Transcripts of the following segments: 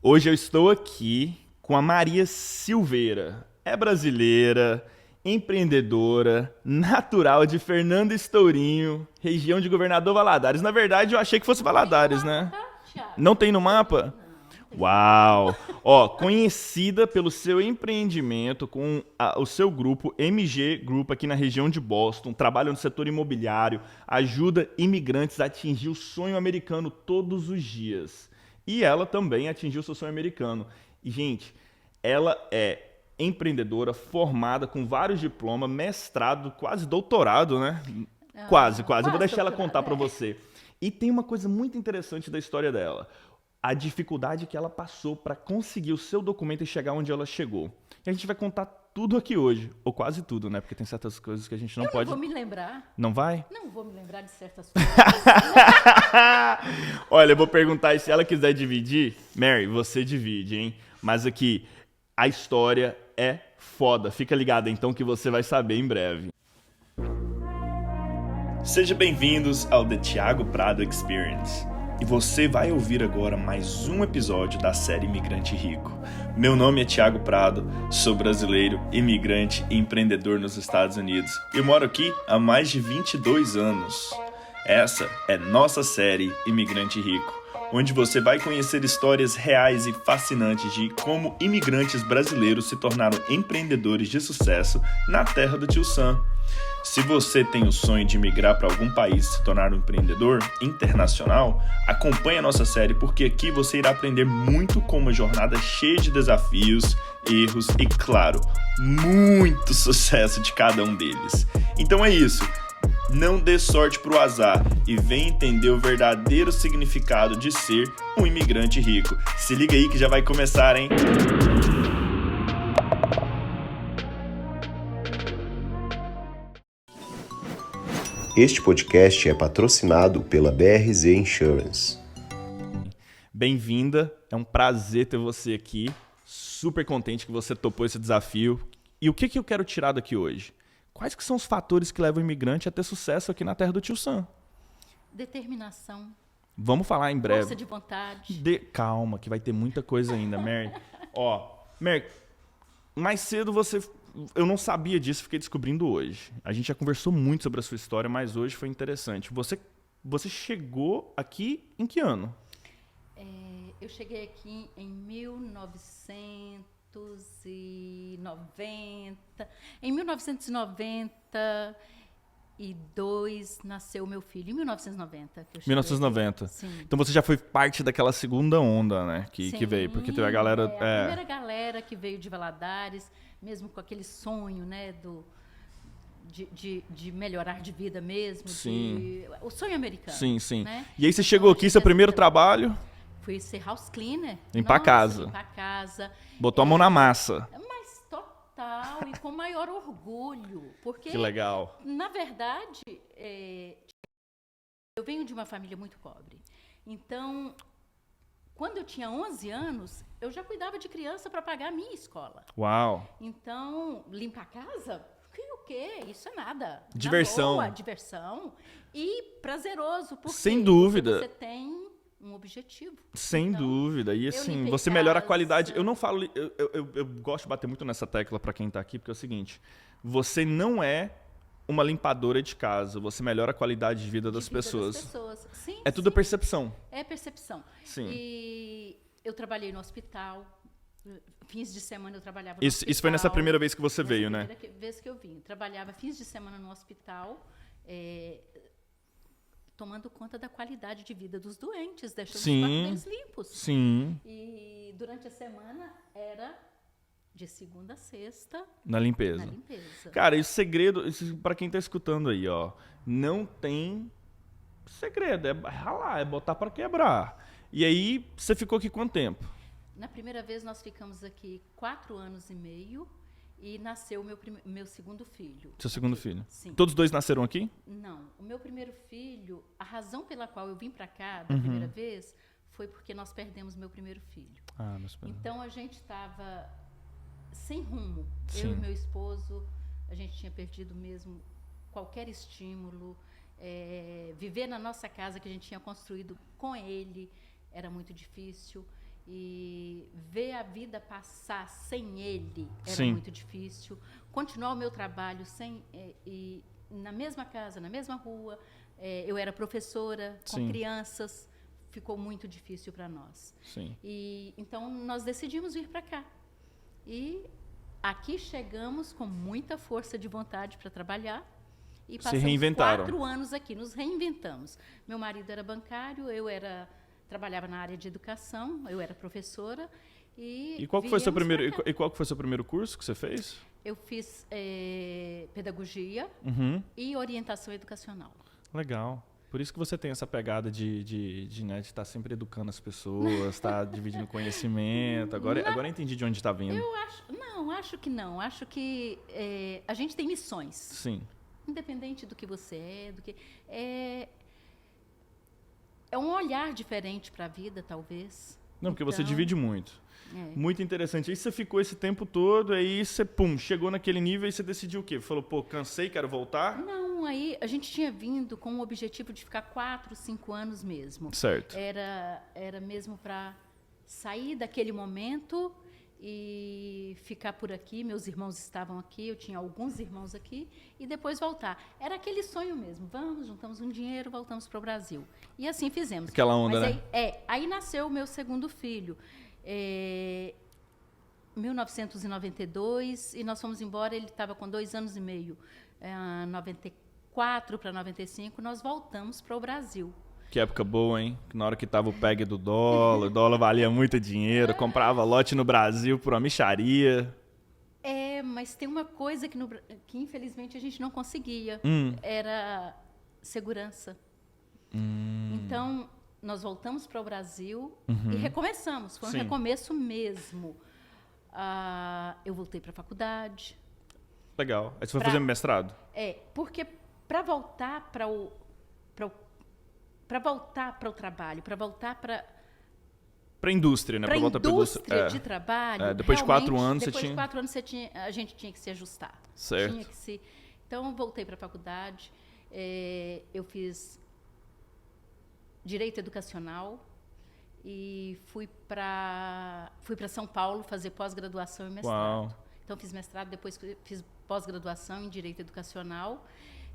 Hoje eu estou aqui com a Maria Silveira. É brasileira, empreendedora, natural de Fernando Estourinho, região de Governador Valadares. Na verdade, eu achei que fosse Valadares, né? Thiago. Não tem no mapa? Não, tem Uau! Ó, conhecida pelo seu empreendimento com o seu grupo MG Group aqui na região de Boston, trabalha no setor imobiliário, ajuda imigrantes a atingir o sonho americano todos os dias. E ela também atingiu seu sonho americano. E, gente, ela é empreendedora, formada com vários diplomas, mestrado, quase doutorado, né? Quase, quase. Eu vou deixar ela contar pra você. E tem uma coisa muito interessante da história dela. A dificuldade que ela passou para conseguir o seu documento e chegar onde ela chegou. E a gente vai contar tudo aqui hoje, ou quase tudo, né? Porque tem certas coisas que a gente não pode. Eu não vou me lembrar. Não vai? Não vou me lembrar de certas coisas. Olha, eu vou perguntar e se ela quiser dividir, Mary, você divide, hein? Mas aqui, a história é foda. Fica ligada então que você vai saber em breve. Sejam bem-vindos ao The Thiago Prado Experience. E você vai ouvir agora mais um episódio da série Imigrante Rico. Meu nome é Thiago Prado, sou brasileiro, imigrante e empreendedor nos Estados Unidos. Eu moro aqui há mais de 22 anos. Essa é nossa série Imigrante Rico, onde você vai conhecer histórias reais e fascinantes de como imigrantes brasileiros se tornaram empreendedores de sucesso na terra do Tio Sam. Se você tem o sonho de migrar para algum país e se tornar um empreendedor internacional, acompanhe a nossa série porque aqui você irá aprender muito com uma jornada cheia de desafios, erros e, claro, muito sucesso de cada um deles. Então é isso, não dê sorte pro azar e venha entender o verdadeiro significado de ser um imigrante rico. Se liga aí que já vai começar, hein? Este podcast é patrocinado pela BRZ Insurance. Bem-vinda, é um prazer ter você aqui. Super contente que você topou esse desafio. E o que eu quero tirar daqui hoje? Quais que são os fatores que levam o imigrante a ter sucesso aqui na terra do Tio Sam? Determinação. Vamos falar em breve. Força de vontade. Calma, que vai ter muita coisa ainda, Mary. Mary, mais cedo eu não sabia disso, fiquei descobrindo hoje. A gente já conversou muito sobre a sua história, mas hoje foi interessante. Você chegou aqui em que ano? Eu cheguei aqui em 1990. Em 1992 nasceu meu filho. Em 1990 que eu cheguei. 1990. Sim. Então você já foi parte daquela segunda onda, né? Que veio, porque teve a galera... A primeira galera que veio de Valadares, mesmo com aquele sonho, né, de melhorar de vida mesmo. Sim. O sonho americano. Sim, sim. Né? E aí você chegou aqui, seu primeiro trabalho... Fui ser house cleaner. Limpar a casa. Limpar a casa. Botou a mão na massa. Mas total, e com maior orgulho. Porque, Que legal. na verdade, eu venho de uma família muito pobre. Então, quando eu tinha 11 anos, eu já cuidava de criança para pagar a minha escola. Uau. Então, limpar a casa? O quê? Isso é nada. Diversão. Na boa, diversão e prazeroso. Sem dúvida. Porque você tem um objetivo. Sem então, dúvida. E assim, você melhora a qualidade. Eu não falo. Eu gosto de bater muito nessa tecla para quem tá aqui, porque é o seguinte: você não é uma limpadora de casa, você melhora a qualidade de vida das pessoas. Sim, é tudo percepção. É percepção. Sim. E eu trabalhei no hospital. Fins de semana eu trabalhava no hospital. Isso foi nessa primeira vez que você veio, né? Primeira vez que eu vim. Trabalhava fins de semana no hospital. Tomando conta da qualidade de vida dos doentes, deixando os quartos deles limpos. Sim. E durante a semana era de segunda a sexta na limpeza. Cara, e o segredo, para quem tá escutando aí, ó, não tem segredo, é ralar, é botar para quebrar. E aí, você ficou aqui quanto tempo? Na primeira vez nós ficamos aqui 4 anos e meio. E nasceu o meu segundo filho. Seu segundo filho? Sim. Todos dois nasceram aqui? Não. O meu primeiro filho, a razão pela qual eu vim para cá da primeira vez foi porque nós perdemos meu primeiro filho. Então a gente estava sem rumo. Sim. Eu e meu esposo, a gente tinha perdido mesmo qualquer estímulo. Viver na nossa casa que a gente tinha construído com ele era muito difícil. E ver a vida passar sem ele era Sim. muito difícil. Continuar o meu trabalho e na mesma casa, na mesma rua. Eu era professora com Sim. crianças. Ficou muito difícil para nós. Sim. E então nós decidimos vir para cá. E aqui chegamos com muita força de vontade para trabalhar. E Se passamos reinventaram. 4 anos aqui, nos reinventamos. Meu marido era bancário, trabalhava na área de educação, eu era professora. E qual que foi seu primeiro curso que você fez? Eu fiz pedagogia e orientação educacional. Legal. Por isso que você tem essa pegada de estar sempre educando as pessoas, estar dividindo conhecimento. Agora eu entendi de onde está vindo. Acho que não. Acho que a gente tem missões. Sim. Independente do que você é um olhar diferente para a vida, talvez. Não, porque você divide muito. Muito interessante. Aí você ficou esse tempo todo, aí você, chegou naquele nível e você decidiu o quê? Falou, cansei, quero voltar? Não, aí a gente tinha vindo com o objetivo de ficar 4, 5 anos mesmo. Certo. Era mesmo para sair daquele momento e ficar por aqui. Meus irmãos estavam aqui, eu tinha alguns irmãos aqui, e depois voltar. Era aquele sonho mesmo. Vamos, juntamos um dinheiro, voltamos para o Brasil. E assim fizemos. Aquela onda, né? Aí nasceu o meu segundo filho. 1992, e nós fomos embora, ele estava com 2 anos e meio. 94 para 95, nós voltamos para o Brasil. Que época boa, hein? Na hora que tava o PEG do dólar, o dólar valia muito dinheiro, comprava lote no Brasil por uma mixaria. Mas tem uma coisa que infelizmente a gente não conseguia. Era segurança. Então, nós voltamos para o Brasil e recomeçamos. Foi um recomeço mesmo. Eu voltei para a faculdade. Legal. Aí você foi fazer mestrado? Porque para voltar para o trabalho, para voltar para a indústria, né? Para a indústria de trabalho. Depois de 4 anos a gente tinha que se ajustar. Certo. Então, eu voltei para a faculdade. Eu fiz Direito Educacional e fui para São Paulo fazer pós-graduação e mestrado. Uau. Então, fiz mestrado, depois fiz pós-graduação em Direito Educacional.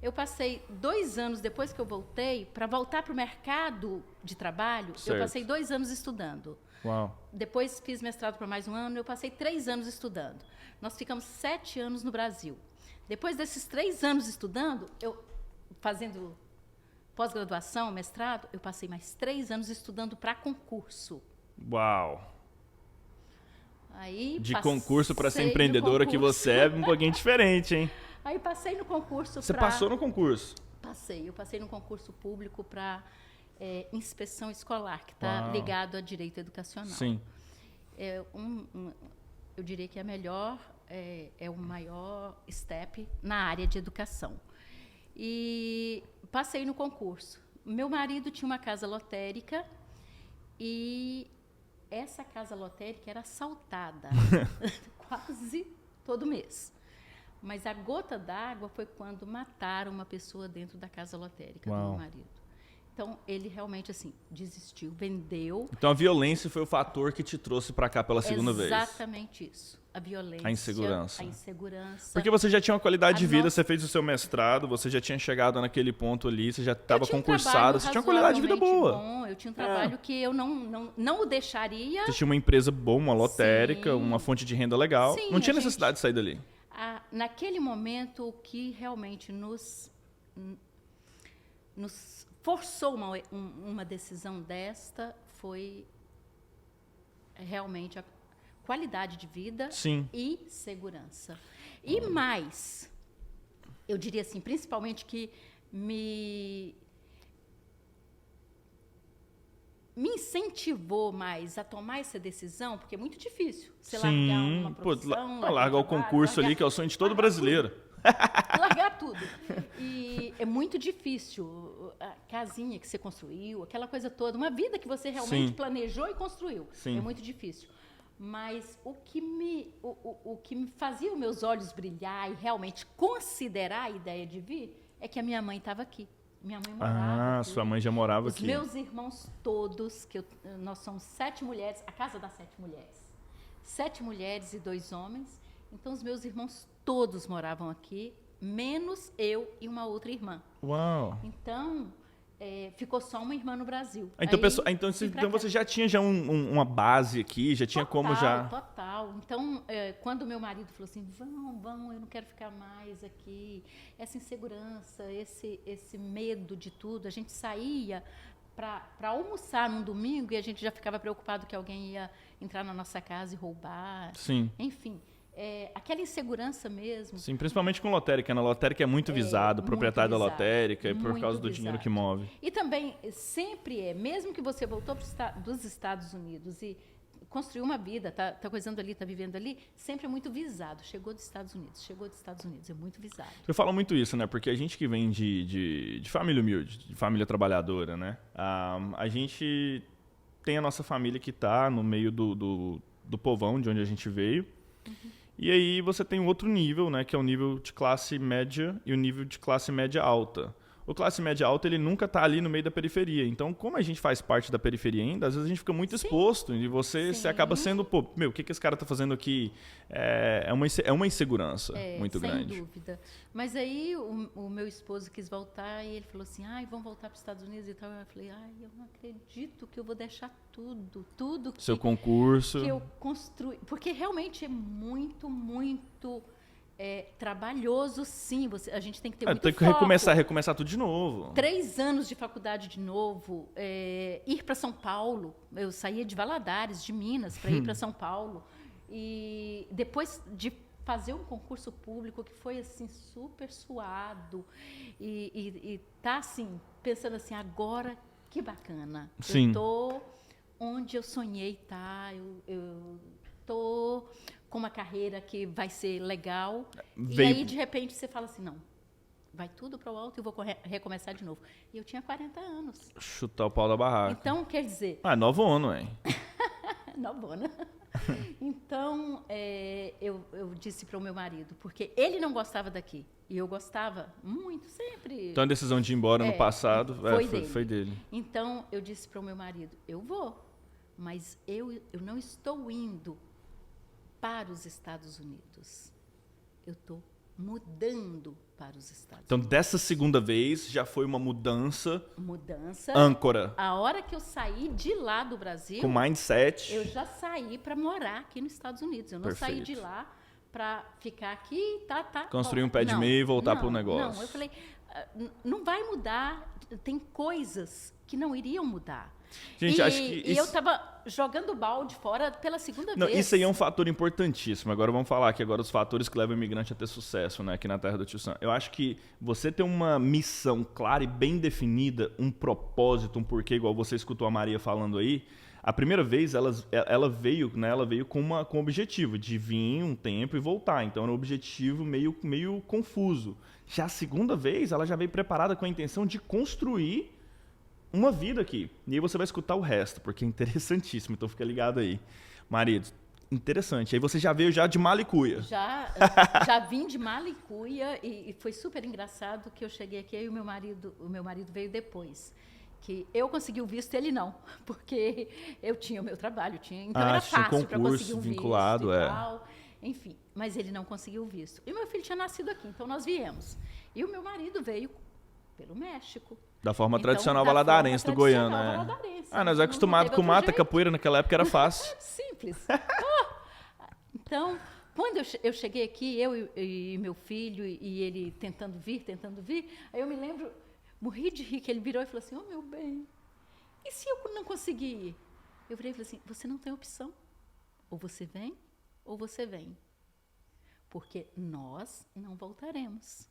Eu passei 2 anos, depois que eu voltei, para voltar para o mercado de trabalho, certo. Eu passei 2 anos estudando. Uau. Depois fiz mestrado por mais 1 ano, eu passei 3 anos estudando. Nós ficamos 7 anos no Brasil. Depois desses 3 anos estudando, eu fazendo pós-graduação, mestrado, eu passei mais 3 anos estudando para concurso. Uau. Aí, de concurso para ser empreendedora que você é um pouquinho diferente, hein? Aí passei no concurso. Você passou no concurso? Passei. Eu passei no concurso público para inspeção escolar, que está ligado a direito educacional. Sim. Eu diria que é o maior step na área de educação. E passei no concurso. Meu marido tinha uma casa lotérica e essa casa lotérica era assaltada quase todo mês. Mas a gota d'água foi quando mataram uma pessoa dentro da casa lotérica do meu marido. Então, ele realmente, assim, desistiu, vendeu. Então, a violência foi o fator que te trouxe para cá pela segunda vez. Exatamente isso. A violência. A insegurança. Porque você já tinha uma qualidade de vida, você fez o seu mestrado, você já tinha chegado naquele ponto ali, você já estava concursado, você tinha uma qualidade de vida boa. Bom, eu tinha um trabalho que eu não o deixaria. Você tinha uma empresa boa, uma lotérica, uma fonte de renda legal. Sim, não tinha necessidade de sair dali. Naquele momento, o que realmente nos forçou uma decisão desta foi realmente a qualidade de vida. Sim. E segurança. E mais, eu diria assim, principalmente que me incentivou mais a tomar essa decisão, porque é muito difícil você largar uma profissão. Largar o concurso ali, que é o sonho de todo brasileiro. Largar tudo. E é muito difícil. A casinha que você construiu, aquela coisa toda, uma vida que você realmente planejou e construiu. Sim. É muito difícil. Mas o que me fazia os meus olhos brilhar e realmente considerar a ideia de vir é que a minha mãe estava aqui. Minha mãe morava aqui. Sua mãe já morava aqui. Os meus irmãos todos, nós somos 7 mulheres, a casa das 7 mulheres. 7 mulheres e 2 homens. Então, os meus irmãos todos moravam aqui, menos eu e uma outra irmã. Uau! Então, ficou só uma irmã no Brasil. Então você já tinha uma base aqui, já tinha como já... Total. Então, quando meu marido falou assim, vão, eu não quero ficar mais aqui, essa insegurança, esse medo de tudo, a gente saía para almoçar num domingo e a gente já ficava preocupado que alguém ia entrar na nossa casa e roubar. Sim. Enfim, aquela insegurança mesmo. Sim, principalmente com lotérica, né? A lotérica é muito visado, o proprietário da lotérica, por causa do dinheiro que move. E também, sempre mesmo que você voltou dos Estados Unidos e construiu uma vida, tá coisando ali, tá vivendo ali, sempre é muito visado. Chegou dos Estados Unidos, é muito visado. Eu falo muito isso, né? Porque a gente que vem de família humilde, de família trabalhadora, né? A gente tem a nossa família que está no meio do povão, de onde a gente veio. Uhum. E aí você tem um outro nível, né, que é o nível de classe média e o nível de classe média alta. O classe média alta, ele nunca está ali no meio da periferia. Então, como a gente faz parte da periferia ainda, às vezes a gente fica muito exposto e você acaba sendo, o que esse cara está fazendo aqui? É uma insegurança muito grande. Sem dúvida. Mas aí o meu esposo quis voltar e ele falou assim, vamos voltar para os Estados Unidos e tal. Eu falei, eu não acredito que eu vou deixar tudo seu concurso. Que eu construí. Porque realmente é muito, muito... trabalhoso, sim. A gente tem que ter muito tem que foco. recomeçar tudo de novo. 3 anos de faculdade de novo. Ir para São Paulo. Eu saía de Valadares, de Minas, para ir para São Paulo. E depois de fazer um concurso público que foi assim super suado e tá assim pensando assim, agora que bacana. Sim. Eu tô onde eu sonhei estar. Eu tô com uma carreira que vai ser legal. E aí, de repente, você fala assim, não, vai tudo para o alto e eu vou recomeçar de novo. E eu tinha 40 anos. Chutar o pau da barraca. Então, quer dizer... novona, hein? Novona. Então, eu disse para o meu marido, porque ele não gostava daqui. E eu gostava muito, sempre. Então, a decisão de ir embora no passado foi dele. Então, eu disse para o meu marido, eu vou, mas eu não estou indo para os Estados Unidos. Eu estou mudando para os Estados Unidos. Então, dessa segunda vez, já foi uma mudança. Mudança. Âncora. A hora que eu saí de lá do Brasil... Com mindset. Eu já saí para morar aqui nos Estados Unidos. Eu não saí de lá para ficar aqui, construir um pé de meia e voltar para o negócio. Não, eu falei, não vai mudar. Tem coisas que não iriam mudar. Gente, acho que eu estava jogando o balde fora pela segunda vez. Isso aí é um fator importantíssimo. Agora vamos falar aqui agora dos fatores que levam o imigrante a ter sucesso, né, aqui na terra do Tio Sam. Eu acho que você ter uma missão clara e bem definida, um propósito, um porquê, igual você escutou a Maria falando aí, a primeira vez ela veio com um objetivo de vir um tempo e voltar. Então era um objetivo meio confuso. Já a segunda vez, ela já veio preparada com a intenção de construir uma vida aqui. E aí você vai escutar o resto, porque é interessantíssimo. Então fica ligado aí. Marido, interessante. Aí você já veio já de Malicuia. Já vim de Malicuia e foi super engraçado que eu cheguei aqui e o meu marido veio depois. Que eu consegui o visto, ele não. Porque eu tinha o meu trabalho, então era fácil para conseguir um vinculado, visto e tal. Enfim, mas ele não conseguiu o visto. E meu filho tinha nascido aqui, então nós viemos. E o meu marido veio pelo México. Da forma tradicional valadarense do Goiano, nós é acostumado com mata, capoeira, naquela época era fácil. Simples. Então, quando eu cheguei aqui, eu e meu filho, e ele tentando vir, aí eu me lembro, morri de rir, que ele virou e falou assim, meu bem, e se eu não conseguir ir? Eu virei e falei assim, você não tem opção. Ou você vem, ou você vem. Porque nós não voltaremos.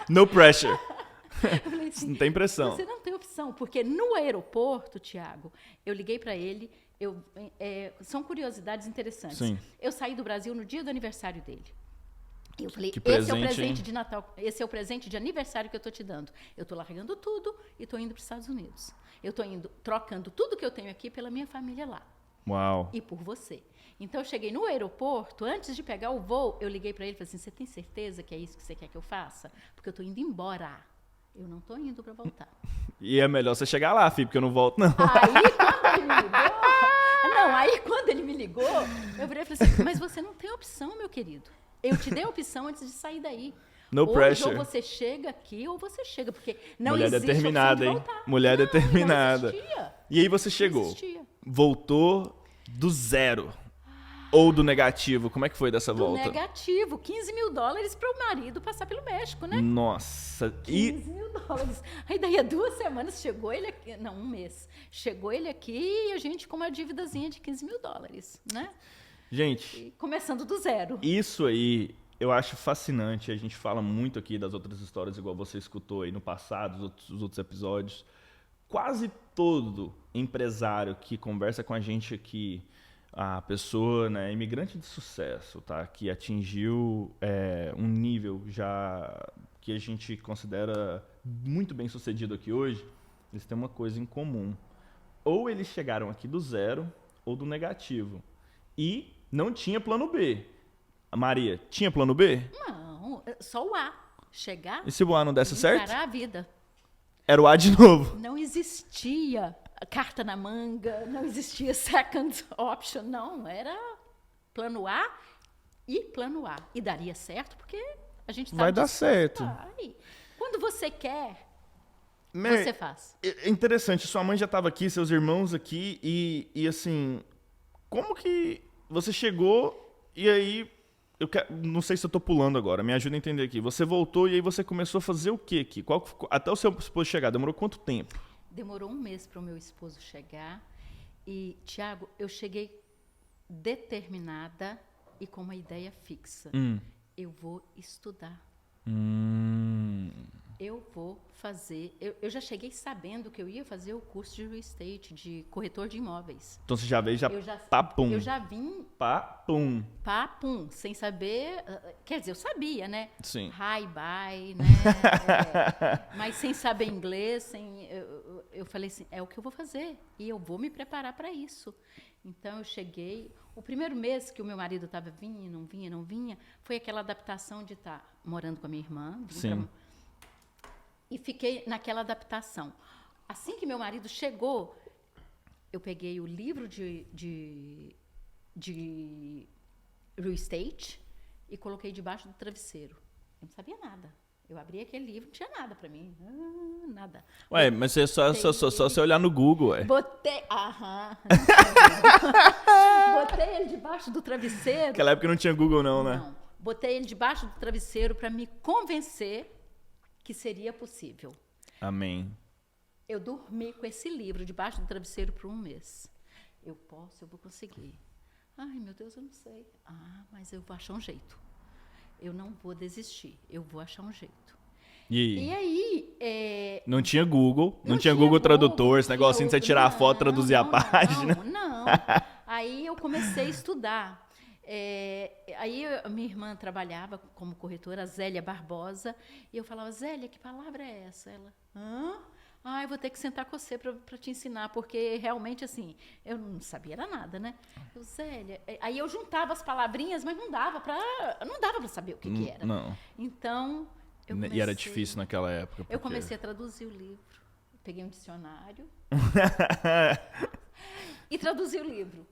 No pressure. Eu falei assim, não tem pressão. Você não tem opção, porque no aeroporto, Tiago, eu liguei para ele, são curiosidades interessantes. Sim. Eu saí do Brasil no dia do aniversário dele. Eu falei, esse é o presente de Natal, esse é o presente de aniversário que eu estou te dando. Eu estou largando tudo e estou indo para os Estados Unidos. Eu estou trocando tudo que eu tenho aqui pela minha família lá. Uau. e por você. Então, eu cheguei no aeroporto, antes de pegar o voo, eu liguei para ele e falei assim, você tem certeza que é isso que você quer que eu faça? Porque eu estou indo embora. Eu não estou indo para voltar. E é melhor você chegar lá, filho, porque eu não volto, não. Aí, quando ele me ligou, eu virei e falei assim, mas você não tem opção, meu querido. Eu te dei a opção antes de sair daí. No Hoje, pressure. ou você chega aqui, ou você chega, porque não Mulher existe determinada, opção hein? de voltar. Mulher Não, determinada. Não existia. E aí você Não chegou, existia. voltou do zero. Ou do negativo, como é que foi dessa Do volta? negativo, $15.000 para o marido passar pelo México, né? Nossa, e... $15.000. Aí daí a 2 semanas chegou ele aqui, não, um mês. Chegou ele aqui e a gente com uma dívidazinha de $15.000, né? Gente, E começando do zero. isso aí eu acho fascinante. A gente fala muito aqui das outras histórias, igual você escutou aí no passado, os outros episódios. Quase todo empresário que conversa com a gente aqui, a pessoa, né, imigrante de sucesso, tá, que atingiu um nível já que a gente considera muito bem sucedido aqui hoje, eles têm uma coisa em comum. Ou eles chegaram aqui do zero ou do negativo. E não tinha plano B. A Maria, tinha plano B? Não, só o A. Chegar E se o A não desse e certo? encarar a vida. Era o A de novo. Não existia carta na manga, não existia second option, não. Era plano A e plano A. E daria certo, porque a gente Vai dar certo. Vai. Quando você quer, Mary, você faz. É interessante, sua mãe já estava aqui, seus irmãos aqui, e assim, como que você chegou e aí, não sei se eu tô pulando agora, me ajuda a entender aqui. Você voltou e aí você começou a fazer o quê aqui? Até o seu esposo chegar, demorou quanto tempo? Demorou um mês para o meu esposo chegar. E, Tiago, eu cheguei determinada e com uma ideia fixa. Eu vou estudar. Eu vou fazer... Eu já cheguei sabendo que eu ia fazer o curso de real estate, de corretor de imóveis. Então você já veio, papum. Eu já vim... Papum. Papum, sem saber... Quer dizer, eu sabia, né? Sim. Hi, bye, né? Mas sem saber inglês, eu falei assim, é o que eu vou fazer. E eu vou me preparar para isso. Então, eu cheguei... O primeiro mês que o meu marido estava não vinha, foi aquela adaptação de estar morando com a minha irmã. Sim. E fiquei naquela adaptação. Assim que meu marido chegou, eu peguei o livro de real estate e coloquei debaixo do travesseiro. Eu não sabia nada. Eu abri aquele livro, não tinha nada para mim. Nada. Ué, mas é só você olhar no Google, ué. Botei ele debaixo do travesseiro. Naquela época não tinha Google não, né? Não. Botei ele debaixo do travesseiro para me convencer que seria possível. Amém. Eu dormi com esse livro debaixo do travesseiro por um mês. Eu vou conseguir. Ai, meu Deus, eu não sei. Mas eu vou achar um jeito. Eu não vou desistir. Eu vou achar um jeito. E aí... Não tinha Google, não tinha Google Tradutor, esse negocinho de você tirar a foto, traduzir a página. Não. Aí eu comecei a estudar. Aí a minha irmã trabalhava como corretora, a Zélia Barbosa, e eu falava, Zélia, que palavra é essa? Ela, eu vou ter que sentar com você para te ensinar, porque realmente, assim, eu não sabia era nada, né? Eu, Zélia, aí eu juntava as palavrinhas, mas não dava para saber o que era. Não. Então, eu comecei, e era difícil naquela época. Porque... Eu comecei a traduzir o livro, peguei um dicionário e traduzi o livro.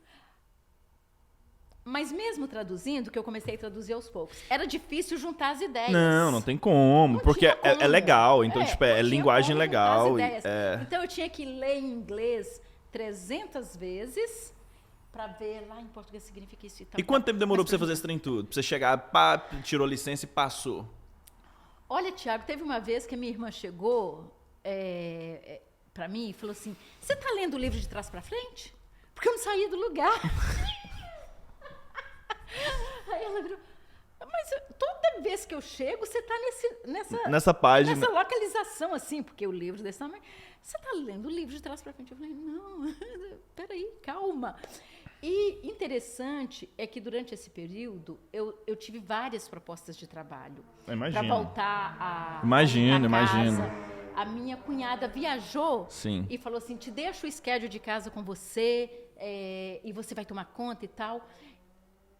Mas mesmo traduzindo, que eu comecei a traduzir aos poucos, era difícil juntar as ideias. Não tem como, Não porque tinha como. é legal, então é não tinha linguagem como legal. juntar as ideias. Então eu tinha que ler em inglês 300 vezes para ver lá em português significa isso e tal. E quanto tempo demorou para você fazer esse trem tudo? Pra você chegar, pá, tirou licença e passou? Olha, Tiago, teve uma vez que a minha irmã chegou para mim e falou assim, você tá lendo o livro de trás para frente? Porque eu não saía do lugar. Aí ela virou, mas toda vez que eu chego, você está nessa página. Nessa localização, assim, porque o livro desse tamanho, você está lendo o livro de trás para frente. Eu falei, não, peraí, calma. E interessante é que durante esse período, eu tive várias propostas de trabalho. Para voltar a Imagino. A minha cunhada viajou Sim. e falou assim, te deixo o schedule de casa com você, e você vai tomar conta e tal.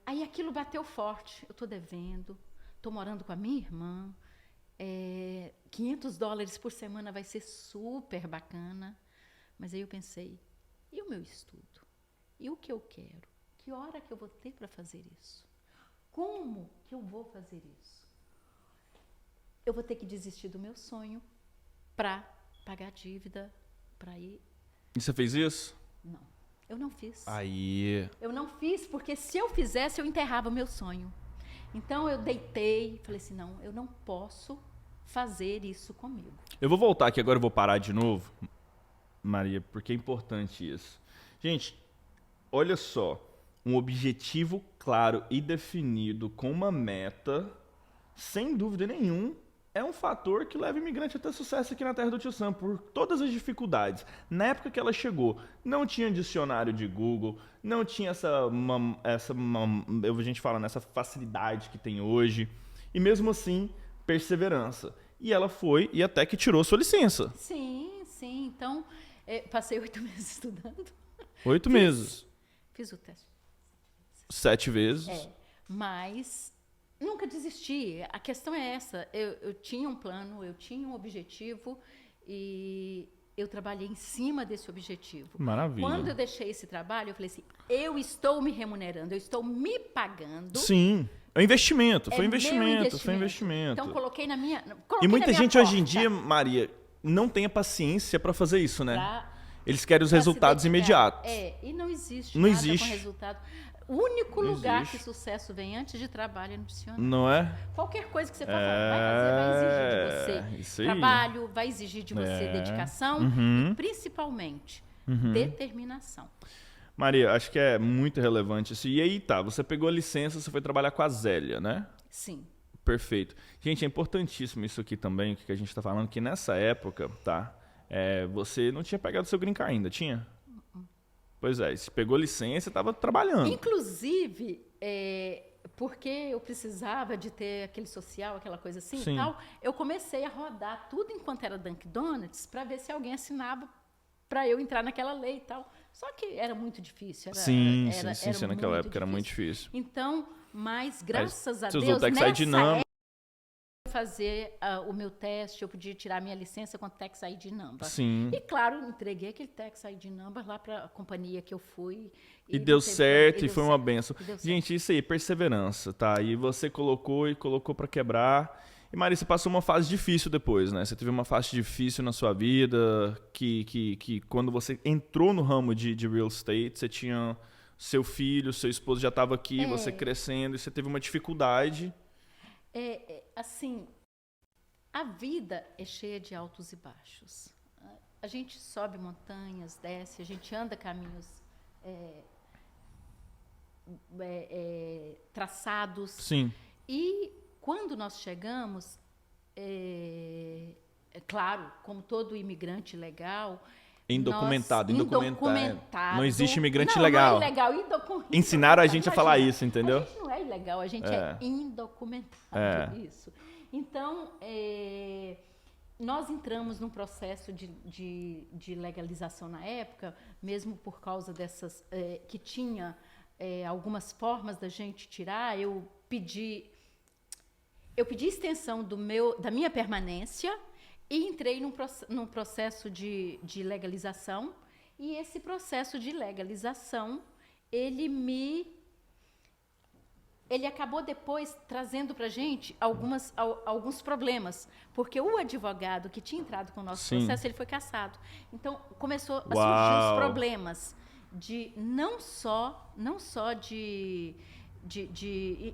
Aí aquilo bateu forte. Eu estou devendo, estou morando com a minha irmã, $500 por semana vai ser super bacana. Mas aí eu pensei, e o meu estudo? E o que eu quero? Que hora que eu vou ter para fazer isso? Como que eu vou fazer isso? Eu vou ter que desistir do meu sonho para pagar a dívida, para ir... E você fez isso? Não, eu não fiz. Aí... Eu não fiz porque se eu fizesse, eu enterrava o meu sonho. Então eu deitei e falei assim, não, eu não posso fazer isso comigo. Eu vou voltar aqui agora, eu vou parar de novo, Maria, porque é importante isso. Gente, olha só, um objetivo claro e definido com uma meta, sem dúvida nenhuma, é um fator que leva o imigrante a ter sucesso aqui na terra do Tio Sam, por todas as dificuldades. Na época que ela chegou, não tinha dicionário de Google, não tinha a gente fala nessa facilidade que tem hoje, e mesmo assim, perseverança. E ela foi e até que tirou sua licença. Sim, sim. Então, passei 8 meses estudando. 8 meses. Fiz o teste. 7 vezes. Mas nunca desisti. A questão é essa. Eu tinha um plano, eu tinha um objetivo e eu trabalhei em cima desse objetivo. Maravilha. Quando eu deixei esse trabalho, eu falei assim, eu estou me remunerando, eu estou me pagando. Sim. É um investimento, foi meu investimento, foi investimento. Então, coloquei na minha E muita gente porta, hoje em dia, Maria, não tem a paciência para fazer isso, né? pra Eles querem os resultados se dedicar. imediatos. E não existe Não nada existe. com resultado. O único Não lugar existe. que sucesso vem antes de trabalho é no dicionário. Não é? Qualquer coisa que você for vai exigir de isso você aí. trabalho, vai exigir de você dedicação e, principalmente, determinação. Maria, acho que é muito relevante isso. E aí, tá, você pegou a licença, você foi trabalhar com a Zélia, né? Sim. Perfeito. Gente, é importantíssimo isso aqui também, o que a gente está falando, que nessa época, tá, você não tinha pegado seu green card ainda, tinha? Pois é, você pegou licença e estava trabalhando. Inclusive, porque eu precisava de ter aquele social, aquela coisa assim Sim. e tal, eu comecei a rodar tudo enquanto era Dunkin' Donuts para ver se alguém assinava para eu entrar naquela lei e tal. Só que era muito difícil. Sim, era naquela época era muito difícil. Então, mas graças a você Deus, usou o Tax ID Number. fazer o meu teste, eu podia tirar minha licença com o Tax ID Number. Sim. E claro, entreguei aquele Tax ID Number lá para a companhia que eu fui. E deu certo, e deu foi uma certo, benção. e deu certo. Gente, isso aí, perseverança, tá? E você colocou para quebrar. E Maria, você passou uma fase difícil depois, né? Você teve uma fase difícil na sua vida, que quando você entrou no ramo de real estate, você tinha seu filho, seu esposo já estava aqui, você crescendo, e você teve uma dificuldade. Assim, a vida é cheia de altos e baixos. A gente sobe montanhas, desce, a gente anda caminhos traçados. Sim. E quando nós chegamos, claro, como todo imigrante legal... Indocumentado. Indocumentado. Não existe imigrante não, ilegal. Não é ilegal, indocumentado. Ensinaram a gente a falar isso, entendeu? A gente não é ilegal, a gente é indocumentado. Isso. Então, nós entramos num processo de legalização na época, mesmo por causa dessas... que tinha algumas formas da gente tirar. Eu pedi extensão da minha permanência e entrei num processo de legalização. E esse processo de legalização, ele acabou depois trazendo para a gente alguns problemas, porque o advogado que tinha entrado com o nosso processo, ele foi cassado. Então, começou a surgir os problemas não só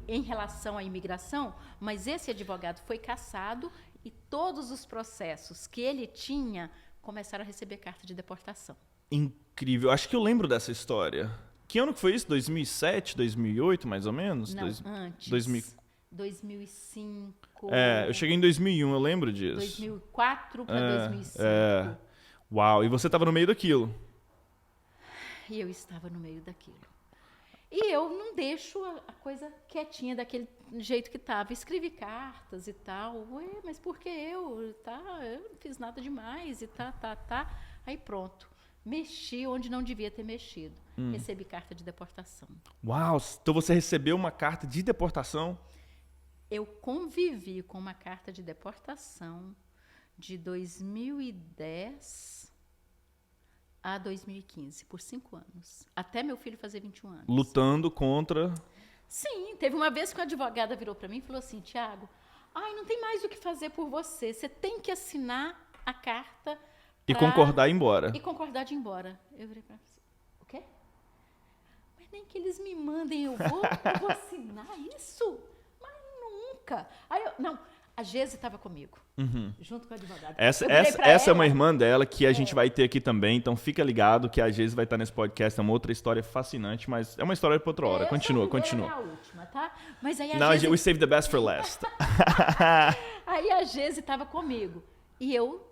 em relação à imigração, mas esse advogado foi cassado e todos os processos que ele tinha começaram a receber carta de deportação. Incrível. Acho que eu lembro dessa história. Que ano que foi isso? 2007, 2008, mais ou menos? Não, antes. 2005. Eu cheguei em 2001, eu lembro disso. 2004 para 2005. Uau, e você estava no meio daquilo. E eu estava no meio daquilo. E eu não deixo a coisa quietinha daquele jeito que estava. Escrevi cartas e tal. Ué, mas por que eu? Eu não fiz nada demais e tá. Aí pronto. Mexi onde não devia ter mexido. Recebi carta de deportação. Uau, então você recebeu uma carta de deportação? Eu convivi com uma carta de deportação de 2010 a 2015, por 5 anos. Até meu filho fazer 21 anos. Lutando contra... Sim, teve uma vez que uma advogada virou para mim e falou assim, Tiago, não tem mais o que fazer por você. Você tem que assinar a carta E concordar em ir embora. E concordar de ir embora. Eu virei para ela, o quê? Mas nem que eles me mandem, eu vou assinar isso? Mas nunca. A Gese estava comigo, junto com a advogada. Essa é uma irmã dela que a gente vai ter aqui também, então fica ligado que a Gese vai estar nesse podcast, é uma outra história fascinante, mas é uma história para outra hora. Continua. É a última, tá? Mas aí we save the best for last. Aí a Gese estava comigo. E eu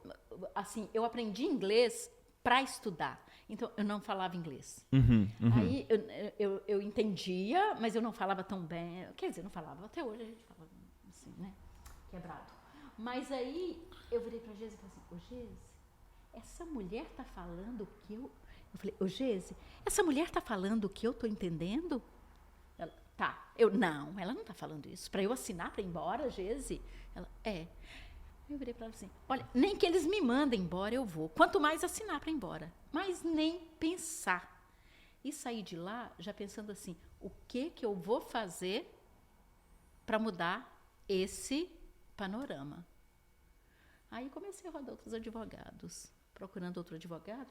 aprendi inglês para estudar. Então, eu não falava inglês. Aí, eu entendia, mas eu não falava tão bem. Quer dizer, não falava. Até hoje a gente fala assim, né? Quebrado. Mas aí, eu virei pra Gese e falei assim, Gese, essa mulher tá falando que eu... Eu falei, Gese, essa mulher tá falando o que eu tô entendendo? Ela, tá. Não, ela não tá falando isso. Para eu assinar para ir embora, Gese? Ela, Eu virei para ela assim, olha, nem que eles me mandem embora, eu vou. Quanto mais assinar para ir embora. Mas nem pensar. E sair de lá já pensando assim, o que eu vou fazer para mudar esse panorama? Aí comecei a rodar outros advogados. Procurando outro advogado.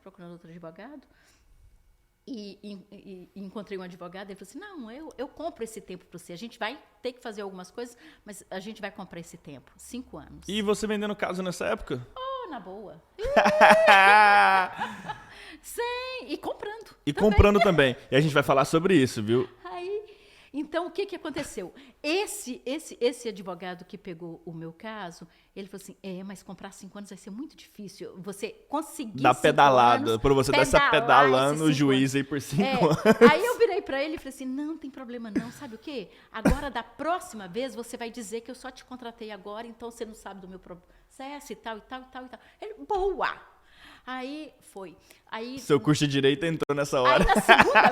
E encontrei um advogado, ele falou assim, não, eu compro esse tempo para você, a gente vai ter que fazer algumas coisas, mas a gente vai comprar esse tempo, 5 anos. E você vendendo casa nessa época? Na boa. Sim, e comprando. E comprando também. E a gente vai falar sobre isso, viu? Então, o que aconteceu? Esse advogado que pegou o meu caso, ele falou assim, mas comprar 5 anos vai ser muito difícil. Você conseguir dar pedalada, para você dar essa pedalando o juiz aí por 5 anos. Aí eu virei para ele e falei assim, não tem problema não, sabe o quê? Agora, da próxima vez, você vai dizer que eu só te contratei agora, então você não sabe do meu processo e tal. Ele, boa! Aí foi. Seu curso de direito entrou nessa hora.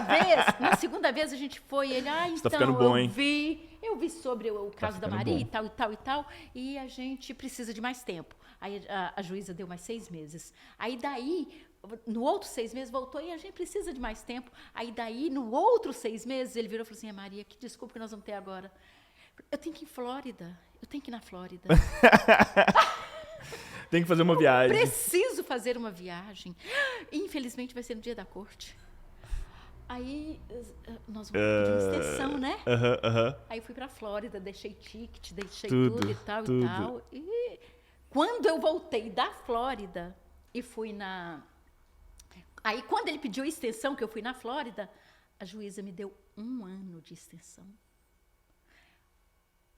Aí na segunda vez a gente foi, ele, então tá ficando bom, eu vi sobre o caso da Maria bom. e tal, e a gente precisa de mais tempo. Aí a juíza deu mais 6 meses. Aí daí, no outro 6 meses voltou e a gente precisa de mais tempo. Aí daí, no outro 6 meses, ele virou e falou assim, Maria, que desculpa que nós vamos ter agora. Eu tenho que ir em Flórida, eu tenho que ir na Flórida. Tem que fazer uma viagem. Preciso fazer uma viagem. Infelizmente vai ser no dia da corte. Aí nós vamos pedir uma extensão, né? Aí fui pra Flórida, deixei ticket, deixei tudo e tal. E quando eu voltei da Flórida e fui na... Aí quando ele pediu a extensão, que eu fui na Flórida, a juíza me deu 1 ano de extensão.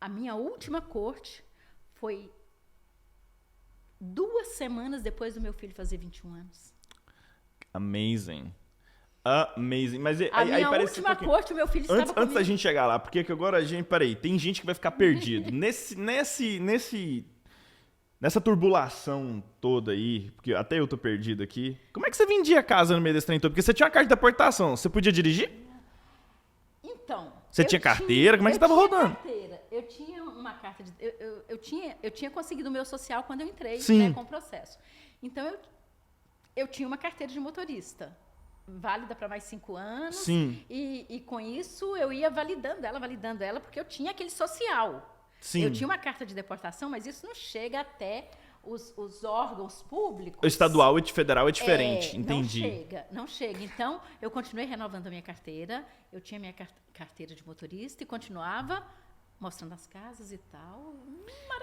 A minha última corte foi 2 semanas depois do meu filho fazer 21 anos. Amazing. Mas a minha última corte, o meu filho estava comigo. Antes da gente chegar lá, porque que agora tem gente que vai ficar perdido. Nessa turbulação toda aí, porque até eu tô perdido aqui, como é que você vendia a casa no meio desse trem todo? Porque você tinha uma carta de deportação, você podia dirigir? Então... Você tinha carteira? Como é que você tava rodando? Eu tinha uma carta de... Eu tinha conseguido o meu social quando eu entrei, né, com o processo. Então, eu tinha uma carteira de motorista, válida para mais 5 anos. Sim. E com isso, eu ia validando ela, porque eu tinha aquele social. Sim. Eu tinha uma carta de deportação, mas isso não chega até os órgãos públicos. O estadual e federal é diferente, entendi. Não chega. Então, eu continuei renovando a minha carteira, eu tinha minha carteira de motorista e continuava mostrando as casas e tal.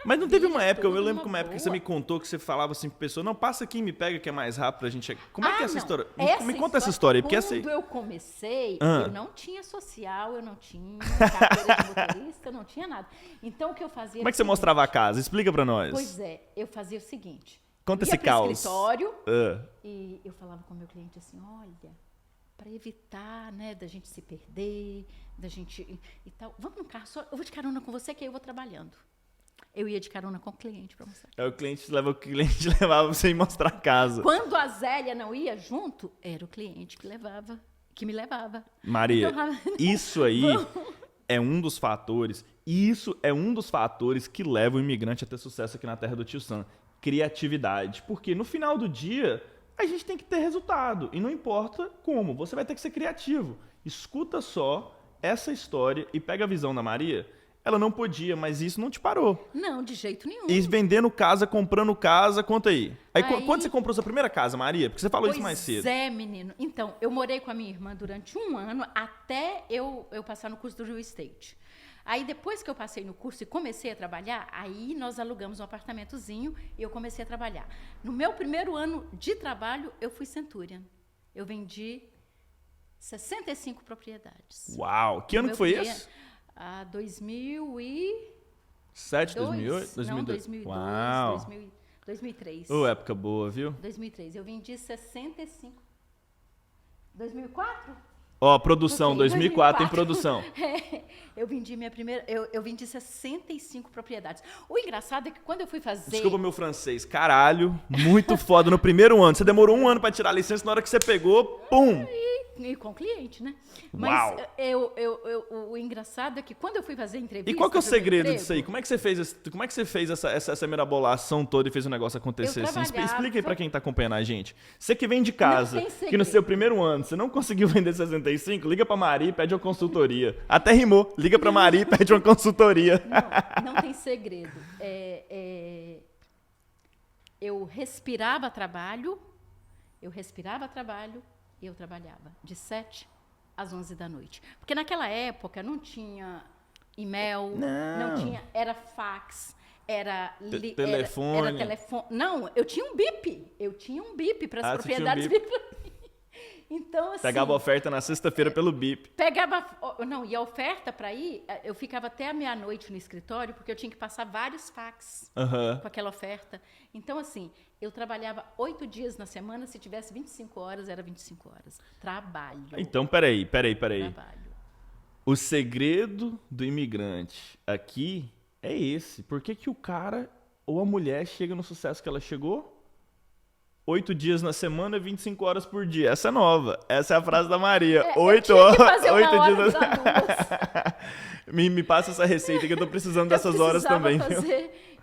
Mas não teve uma época, eu lembro que uma época que você me contou que você falava assim pra pessoa, não, passa aqui e me pega que é mais rápido pra gente... Como é que é essa história? Me conta essa história. Porque quando eu comecei, eu não tinha social, eu não tinha carteira de motorista, eu não tinha nada. Então, o que eu fazia... Como é que você mostrava a casa? Explica pra nós. Pois é, eu fazia o seguinte. Conta esse caos. Escritório, e eu falava com o meu cliente assim, olha, para evitar, né, da gente se perder, da gente e tal, vamos no carro, eu vou de carona com você que aí eu vou trabalhando. Eu ia de carona com o cliente para mostrar. O cliente levava você ir mostrar a casa. Quando a Zélia não ia junto, era o cliente que me levava. Maria, Então, isso aí é um dos fatores. Isso é um dos fatores que leva o imigrante a ter sucesso aqui na terra do Tio Sam. Criatividade. Porque no final do dia, a gente tem que ter resultado. E não importa como, você vai ter que ser criativo. Escuta só essa história e pega a visão da Maria. Ela não podia, mas isso não te parou. Não, de jeito nenhum. E vendendo casa, comprando casa, conta aí. Aí quando você comprou sua primeira casa, Maria? Porque você falou isso mais cedo. Pois é, menino. Então, eu morei com a minha irmã durante 1 ano até eu passar no curso do real estate. Aí, depois que eu passei no curso e comecei a trabalhar, aí nós alugamos um apartamentozinho e eu comecei a trabalhar. No meu primeiro ano de trabalho, eu fui Centurion. Eu vendi 65 propriedades. Uau! Que ano que foi esse? 2007, 2008? Não, 2002. Uau! 2003. Época boa, viu? 2003. Eu vendi 65. 2004? Ó, produção, Sim, 2004 em produção. Eu vendi minha primeira... Eu vendi 65 propriedades. O engraçado é que quando eu fui fazer... Desculpa meu francês. Caralho, muito foda no primeiro ano. Você demorou 1 ano pra tirar a licença, na hora que você pegou, pum! E com cliente, né? Uau. Mas o engraçado é que quando eu fui fazer entrevista... E qual que é o segredo emprego, disso aí? Como é que você fez essa mirabolação toda e fez o negócio acontecer? Assim? Explica aí pra quem tá acompanhando a gente. Você que vem de casa, que no seu primeiro ano você não conseguiu vender 65, liga pra Maria e pede uma consultoria. Até rimou. Liga pra Maria e pede uma consultoria. Não tem segredo. Eu respirava trabalho e eu trabalhava de 7 às 11 da noite. Porque naquela época não tinha e-mail, não tinha, era fax, era telefone. Era telefone. Não, eu tinha um BIP para as propriedades vir para mim. Então, assim, pegava a oferta na sexta-feira pelo BIP. E a oferta para ir, eu ficava até a meia-noite no escritório, porque eu tinha que passar vários fax com aquela oferta. Então, assim, eu trabalhava 8 dias na semana, se tivesse 25 horas, era 25 horas. Trabalho. Então, peraí. Trabalho. O segredo do imigrante aqui é esse. Por que o cara ou a mulher chega no sucesso que ela chegou? 8 dias na semana, 25 horas por dia. Essa é nova. Essa é a frase da Maria. 8 horas. 8 dias Me passa essa receita que eu tô precisando dessas horas também.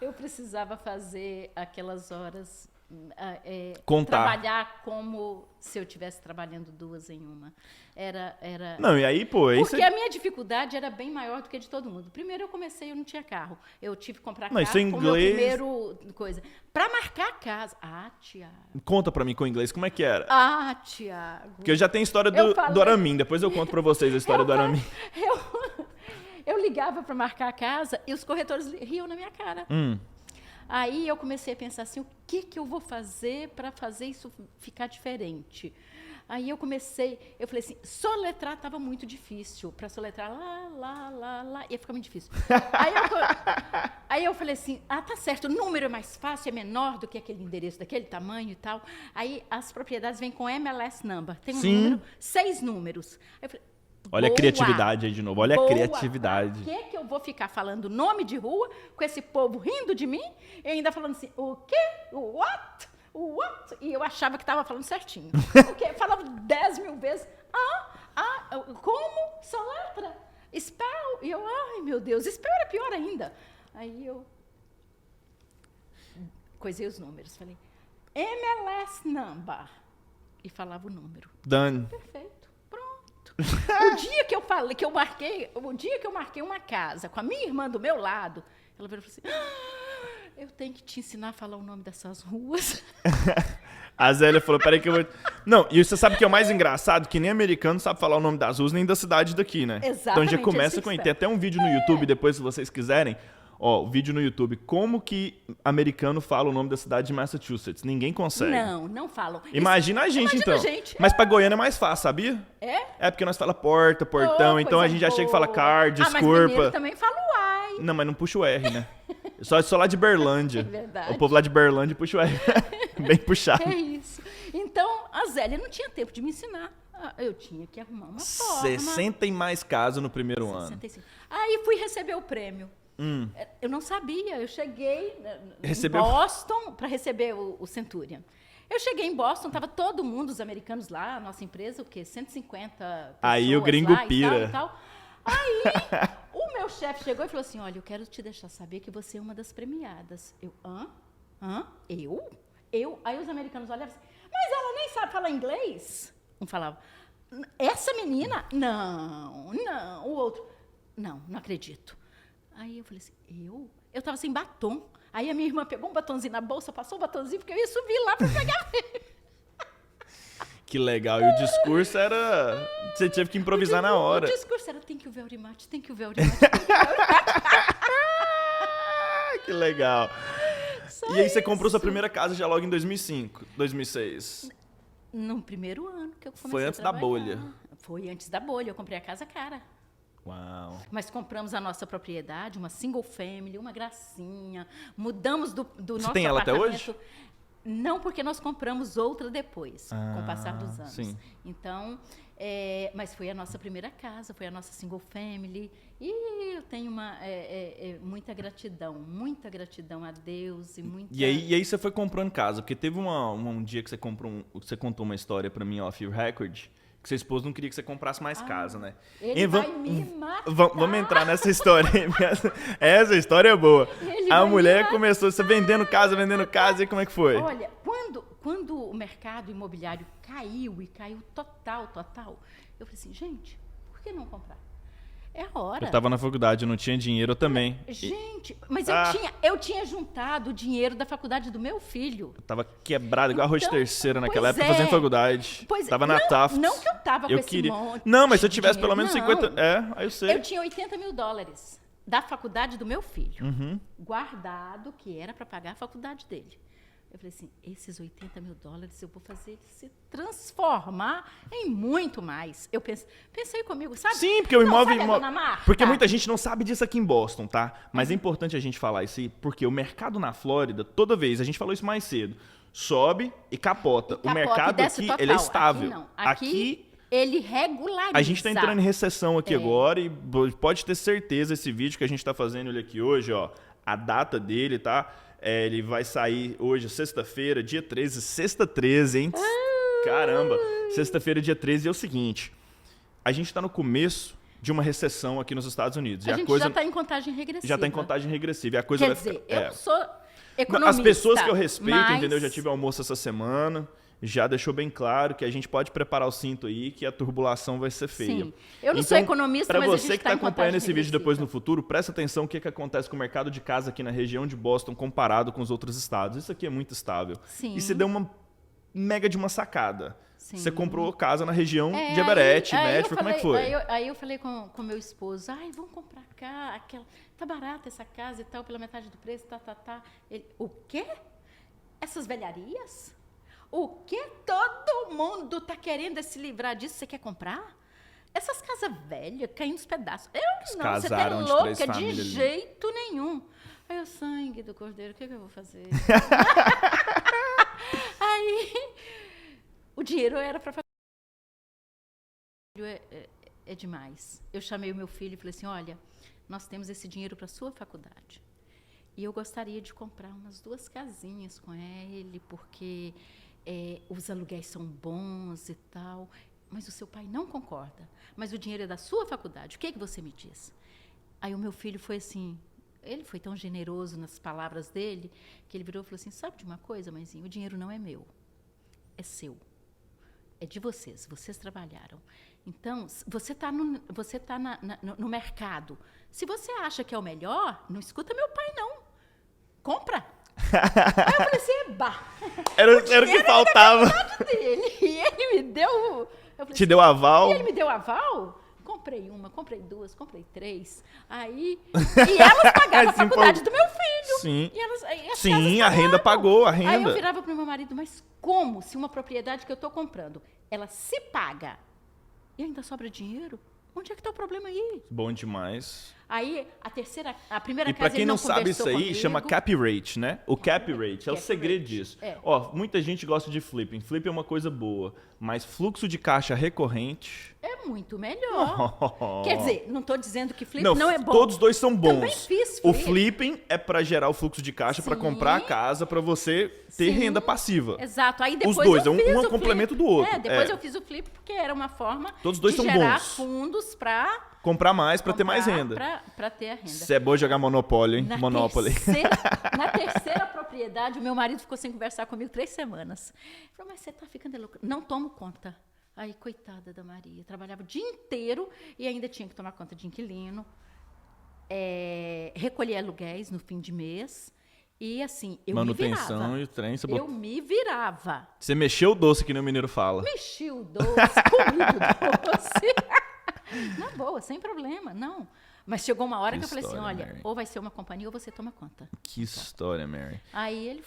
Eu precisava fazer aquelas horas. Contar. Trabalhar como se eu estivesse trabalhando 2 em 1. Era... Não, e aí, pô... Porque a minha dificuldade era bem maior do que a de todo mundo. Primeiro eu comecei, eu não tinha carro. Eu tive que comprar carro isso em com inglês... meu primeiro coisa. Pra marcar a casa. Tiago. Conta pra mim com o inglês, como é que era? Tiago. Porque eu já tenho a história do Aramin. Depois eu conto pra vocês a história do Aramin. Eu ligava pra marcar a casa e os corretores riam na minha cara. Aí eu comecei a pensar assim, o que eu vou fazer para fazer isso ficar diferente? Aí eu falei assim, soletrar estava muito difícil. Para soletrar lá, ia ficar muito difícil. Aí eu falei assim, tá certo, o número é mais fácil, é menor do que aquele endereço daquele tamanho e tal. Aí as propriedades vêm com MLS number, tem um número, 6 números. Aí eu falei, olha a criatividade aí de novo, olha a criatividade. Por que eu vou ficar falando nome de rua com esse povo rindo de mim e ainda falando assim, o quê? What? E eu achava que estava falando certinho. Porque falava 10 mil vezes, como? Soletra? Spell? E eu, ai meu Deus, spell era pior ainda. Aí eu coisei os números, falei, MLS number. E falava o número. Done. Perfeito. O dia que eu marquei uma casa com a minha irmã do meu lado, ela falou assim, eu tenho que te ensinar a falar o nome dessas ruas. A Zélia falou, peraí que eu vou... Não, e você sabe que é o mais engraçado? Que nem americano sabe falar o nome das ruas, nem da cidade daqui, né? Exatamente. Então já começa com... Tem até um vídeo no YouTube, depois se vocês quiserem. O vídeo no YouTube. Como que americano fala o nome da cidade de Massachusetts? Ninguém consegue. Não falam. Imagina a gente, então. Mas pra Goiânia é mais fácil, sabia? É porque nós fala porta, portão, então a gente já chega e fala car, desculpa. Mas também fala uai. Não, mas não puxa o R, né? Só lá de Berlândia. É verdade. O povo lá de Berlândia puxa o R. Bem puxado. É isso. Então, a Zélia não tinha tempo de me ensinar. Eu tinha que arrumar uma forma. 60 e mais casos no primeiro ano. Aí fui receber o prêmio. Eu não sabia. Eu cheguei em Recebeu? Boston para receber o Centurion. Eu cheguei em Boston, tava todo mundo, os americanos lá, a nossa empresa, o quê? 150 pessoas Aí o gringo lá pira. e tal. Aí o meu chefe chegou e falou assim, olha, eu quero te deixar saber que você é uma das premiadas. Eu, hã? Eu? Aí os americanos olhavam assim, mas ela nem sabe falar inglês? Um falava, essa menina? Não. O outro, não acredito. Aí eu falei assim, eu? Eu estava sem batom. Aí a minha irmã pegou um batonzinho na bolsa, passou o batonzinho, porque eu ia subir lá para pegar ele. Que legal. E o discurso era... Você teve que improvisar na hora. O discurso era, thank you very much, thank you very much, thank you very much. Que legal. Só E aí você isso. comprou sua primeira casa já logo em 2005, 2006. No primeiro ano que eu comecei Foi antes da a trabalhar. bolha. Foi antes da bolha. Eu comprei a casa cara. Uau. Mas compramos a nossa propriedade, uma single family, uma gracinha. Mudamos do nosso tem ela até apartamento. hoje? Não, porque nós compramos outra depois, com o passar dos anos. sim. Então, mas foi a nossa primeira casa, foi a nossa single family. E eu tenho muita gratidão a Deus e muita... E aí você foi comprando casa, porque teve um dia que você contou uma história pra mim off record, que seu esposo não queria que você comprasse mais casa, né? Ele vai me matar. Vamos entrar nessa história aí. Essa história é boa. Ele A vai mulher me começou você vendendo casa, e como é que foi? Olha, quando o mercado imobiliário caiu total, eu falei assim, gente, por que não comprar? É a hora. Eu tava na faculdade, eu não tinha dinheiro, eu também. Gente, mas Ah. eu tinha juntado o dinheiro da faculdade do meu filho. Eu tava quebrado, igual arroz de Então, terceira naquela pois época, fazendo é. faculdade. Pois é. Tava na Tufts. Não que eu tava com eu esse queria. monte Não, mas se eu de tivesse pelo menos dinheiro, 50... não. aí eu sei. Eu tinha $80 mil da faculdade do meu filho, Uhum. guardado, que era para pagar a faculdade dele. Eu falei assim, esses $80 mil eu vou fazer ele se transformar em muito mais. Eu pensei comigo, sabe? Sim, porque o Não, imóvel... sabe a Dona Marta? Porque muita gente não sabe disso aqui em Boston, tá? Mas é importante a gente falar isso aí, porque o mercado na Flórida, toda vez, a gente falou isso mais cedo, sobe e capota. O mercado desce aqui, total. ele é estável. Aqui não. Aqui ele regulariza. A gente está entrando em recessão aqui agora e pode ter certeza, esse vídeo que a gente está fazendo ele aqui hoje, ó, a data dele, tá? Ele vai sair hoje, sexta-feira, dia 13, sexta 13, hein? Caramba! Sexta-feira, dia 13, é o seguinte, a gente está no começo de uma recessão aqui nos Estados Unidos. A gente já está em contagem regressiva. Já está em contagem regressiva. E a coisa Quer vai dizer, ficar, eu sou economista. As pessoas que eu respeito, mas... entendeu? Já tive almoço essa semana, já deixou bem claro que a gente pode preparar o cinto aí, que a turbulação vai ser feia. Sim. Eu não sou economista, mas a gente você que tá está em acompanhando contagem esse vídeo regressiva. depois no futuro, presta atenção o que acontece com o mercado de casa aqui na região de Boston comparado com os outros estados. Isso aqui é muito estável. Sim. E você deu uma mega de uma sacada. Sim. Você comprou casa na região de Everett, Medford, como é que foi? Aí eu falei com meu esposo, vamos comprar cá, tá barata essa casa e tal, pela metade do preço, tá. Ele, o quê? Essas velharias? O quê? Todo mundo tá querendo se livrar disso, você quer comprar? Essas casas velhas, caindo nos pedaços. Eu não, você tá casaram de louca, três de famílias ali. jeito nenhum. Aí o sangue do cordeiro, o que eu vou fazer? Aí... O dinheiro era para fazer. É demais. Eu chamei o meu filho e falei assim, olha, nós temos esse dinheiro para a sua faculdade. E eu gostaria de comprar umas 2 casinhas com ele, porque os aluguéis são bons e tal. Mas o seu pai não concorda. Mas o dinheiro é da sua faculdade. O que você me diz? Aí o meu filho foi assim... Ele foi tão generoso nas palavras dele, que ele virou e falou assim, sabe de uma coisa, mãezinha? O dinheiro não é meu. É seu. É de vocês trabalharam. Então, você está no mercado. Se você acha que é o melhor, não escuta meu pai, não. Compra. Aí eu falei assim, Era o que faltava. Dele. E ele me deu... Eu falei Te deu aval? E ele me deu aval? Comprei 1, comprei 2, comprei 3. Aí... E elas pagavam a faculdade do meu filho. Sim. E as Sim, casas a renda pagou, a Aí eu renda. virava para o meu marido, mas como? Se uma propriedade que eu estou comprando, ela se paga e ainda sobra dinheiro? Onde é que está o problema aí? Bom demais. Aí, a primeira E casa pra quem ele não sabe conversou isso aí, comigo. chama cap rate, né? O cap rate é o Cap segredo rate. disso. É. Ó, muita gente gosta de flipping. Flip é uma coisa boa, mas fluxo de caixa recorrente É muito melhor. Quer dizer, não estou dizendo que flip não é bom. Todos dois são bons. Também fiz O flip. flipping é para gerar o fluxo de caixa, para comprar a casa, para você ter renda passiva. Exato. Aí depois Os dois, eu fiz um é o um complemento do outro. Depois eu fiz o flip porque era uma forma Todos dois de são gerar bons. fundos para Comprar mais para ter mais renda. Para ter a renda. Você é bom jogar Monopoly, hein? Monopoly. Na terceira propriedade, o meu marido ficou sem conversar comigo 3 semanas. Ele falou, mas você está ficando louca. Não tomo conta. Aí, coitada da Maria. Trabalhava o dia inteiro e ainda tinha que tomar conta de inquilino. Recolher aluguéis no fim de mês. E assim, eu Manutenção me virava. e o trem. Eu me virava. Você mexeu o doce, que nem o mineiro fala. Mexi o doce, comi o doce. Na boa, sem problema, não. Mas chegou uma hora que eu falei assim, olha, Mary. ou vai ser uma companhia ou você toma conta. Que história, Mary. Aí ele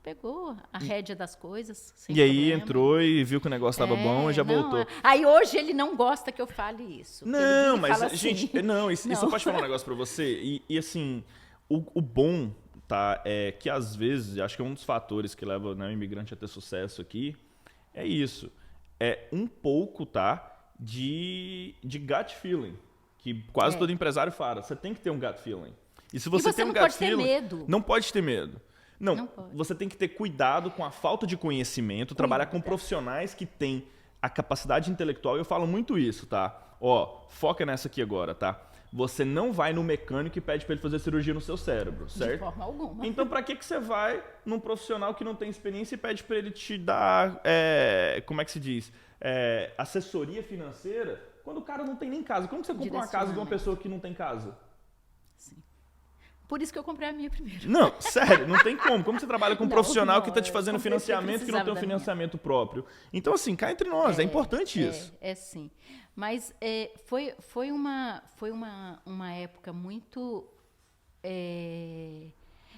pegou a rédea das coisas, sem E aí problema. entrou e viu que o negócio estava bom e já não, voltou. Aí hoje ele não gosta que eu fale isso. Não, Ele mas, fala assim, gente, não, isso eu posso falar um negócio pra você. E assim, o bom, tá, é que às vezes, acho que é um dos fatores que leva, né, o imigrante a ter sucesso aqui, é isso. É um pouco, tá, de gut feeling, que quase todo empresário fala. Você tem que ter um gut feeling. E se você tem um gut feeling, não pode ter medo. não pode ter medo. Não pode. Você tem que ter cuidado com a falta de conhecimento, trabalhar com profissionais que têm a capacidade intelectual. Eu falo muito isso, tá? Ó, foca nessa aqui agora, tá? Você não vai no mecânico e pede para ele fazer cirurgia no seu cérebro, certo? De forma alguma. Então, para que você vai num profissional que não tem experiência e pede para ele te dar, como é que se diz? Assessoria financeira, quando o cara não tem nem casa. Como que você compra uma casa de uma pessoa que não tem casa? Sim. Por isso que eu comprei a minha primeiro. Não, sério, não tem como. Como você trabalha com um profissional que está te fazendo eu comprei porque eu financiamento que não tem um precisava da financiamento próprio? Então, assim, cá entre nós, é importante isso. É sim. Mas foi uma época muito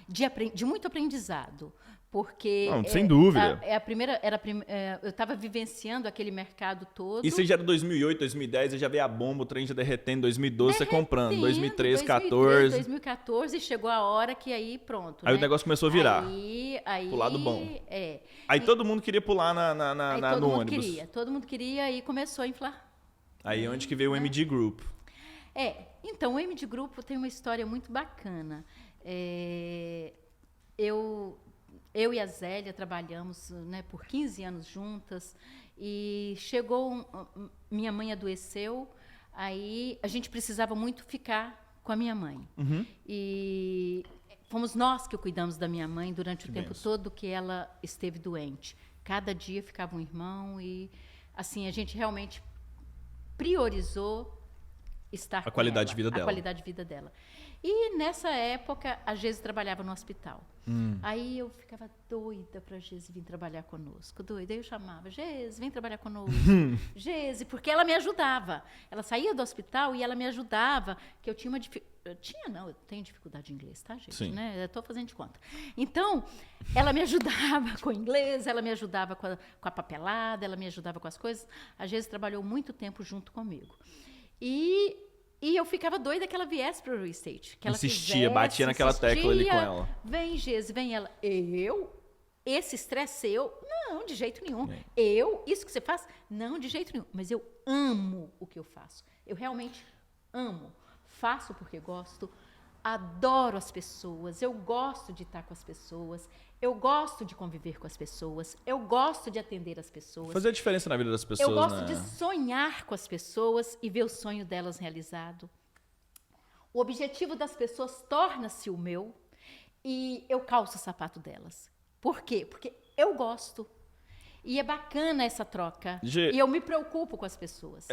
de muito aprendizado. Porque Não, sem dúvida. eu estava vivenciando aquele mercado todo. Isso aí já era 2008, 2010, aí já veio a bomba, o trem já derretendo, 2012 você comprando, 2013, 2014. 2014 chegou a hora que aí pronto. Aí né? o negócio começou a virar. Aí, pro lado bom. É. Aí todo mundo queria pular no ônibus. Todo mundo queria e começou a inflar. Aí onde que veio o MD Group? Então o MD Group tem uma história muito bacana. Eu e a Zélia trabalhamos, né, por 15 anos juntas e minha mãe adoeceu, aí a gente precisava muito ficar com a minha mãe. Uhum. E fomos nós que cuidamos da minha mãe durante o tempo benção. todo que ela esteve doente. Cada dia ficava um irmão e assim a gente realmente priorizou estar A qualidade com de vida ela, dela. a qualidade de vida dela. E nessa época a Geise trabalhava no hospital. Aí eu ficava doida para a Geise vir trabalhar conosco, doida. Aí eu chamava, Geise, vem trabalhar conosco. Geise, porque ela me ajudava. Ela saía do hospital e ela me ajudava, que eu tinha eu tenho dificuldade em inglês, tá, gente? Sim. Né? Eu estou fazendo de conta. Então, ela me ajudava com o inglês, ela me ajudava com a papelada, ela me ajudava com as coisas. A Geise trabalhou muito tempo junto comigo. E eu ficava doida que ela viesse para o real estate. Que ela Insistia, batia naquela tecla ali com ela. Vem, Geise, vem ela. Esse estresse seu? Não, de jeito nenhum. Isso que você faz? Não, de jeito nenhum. Mas eu amo o que eu faço. Eu realmente amo. Faço porque gosto. Adoro as pessoas. Eu gosto de estar com as pessoas. Eu gosto de conviver com as pessoas. Eu gosto de atender as pessoas. Fazer a diferença na vida das pessoas, Eu gosto né? de sonhar com as pessoas e ver o sonho delas realizado. O objetivo das pessoas torna-se o meu e eu calço o sapato delas. Por quê? Porque eu gosto. E é bacana essa troca. E eu me preocupo com as pessoas.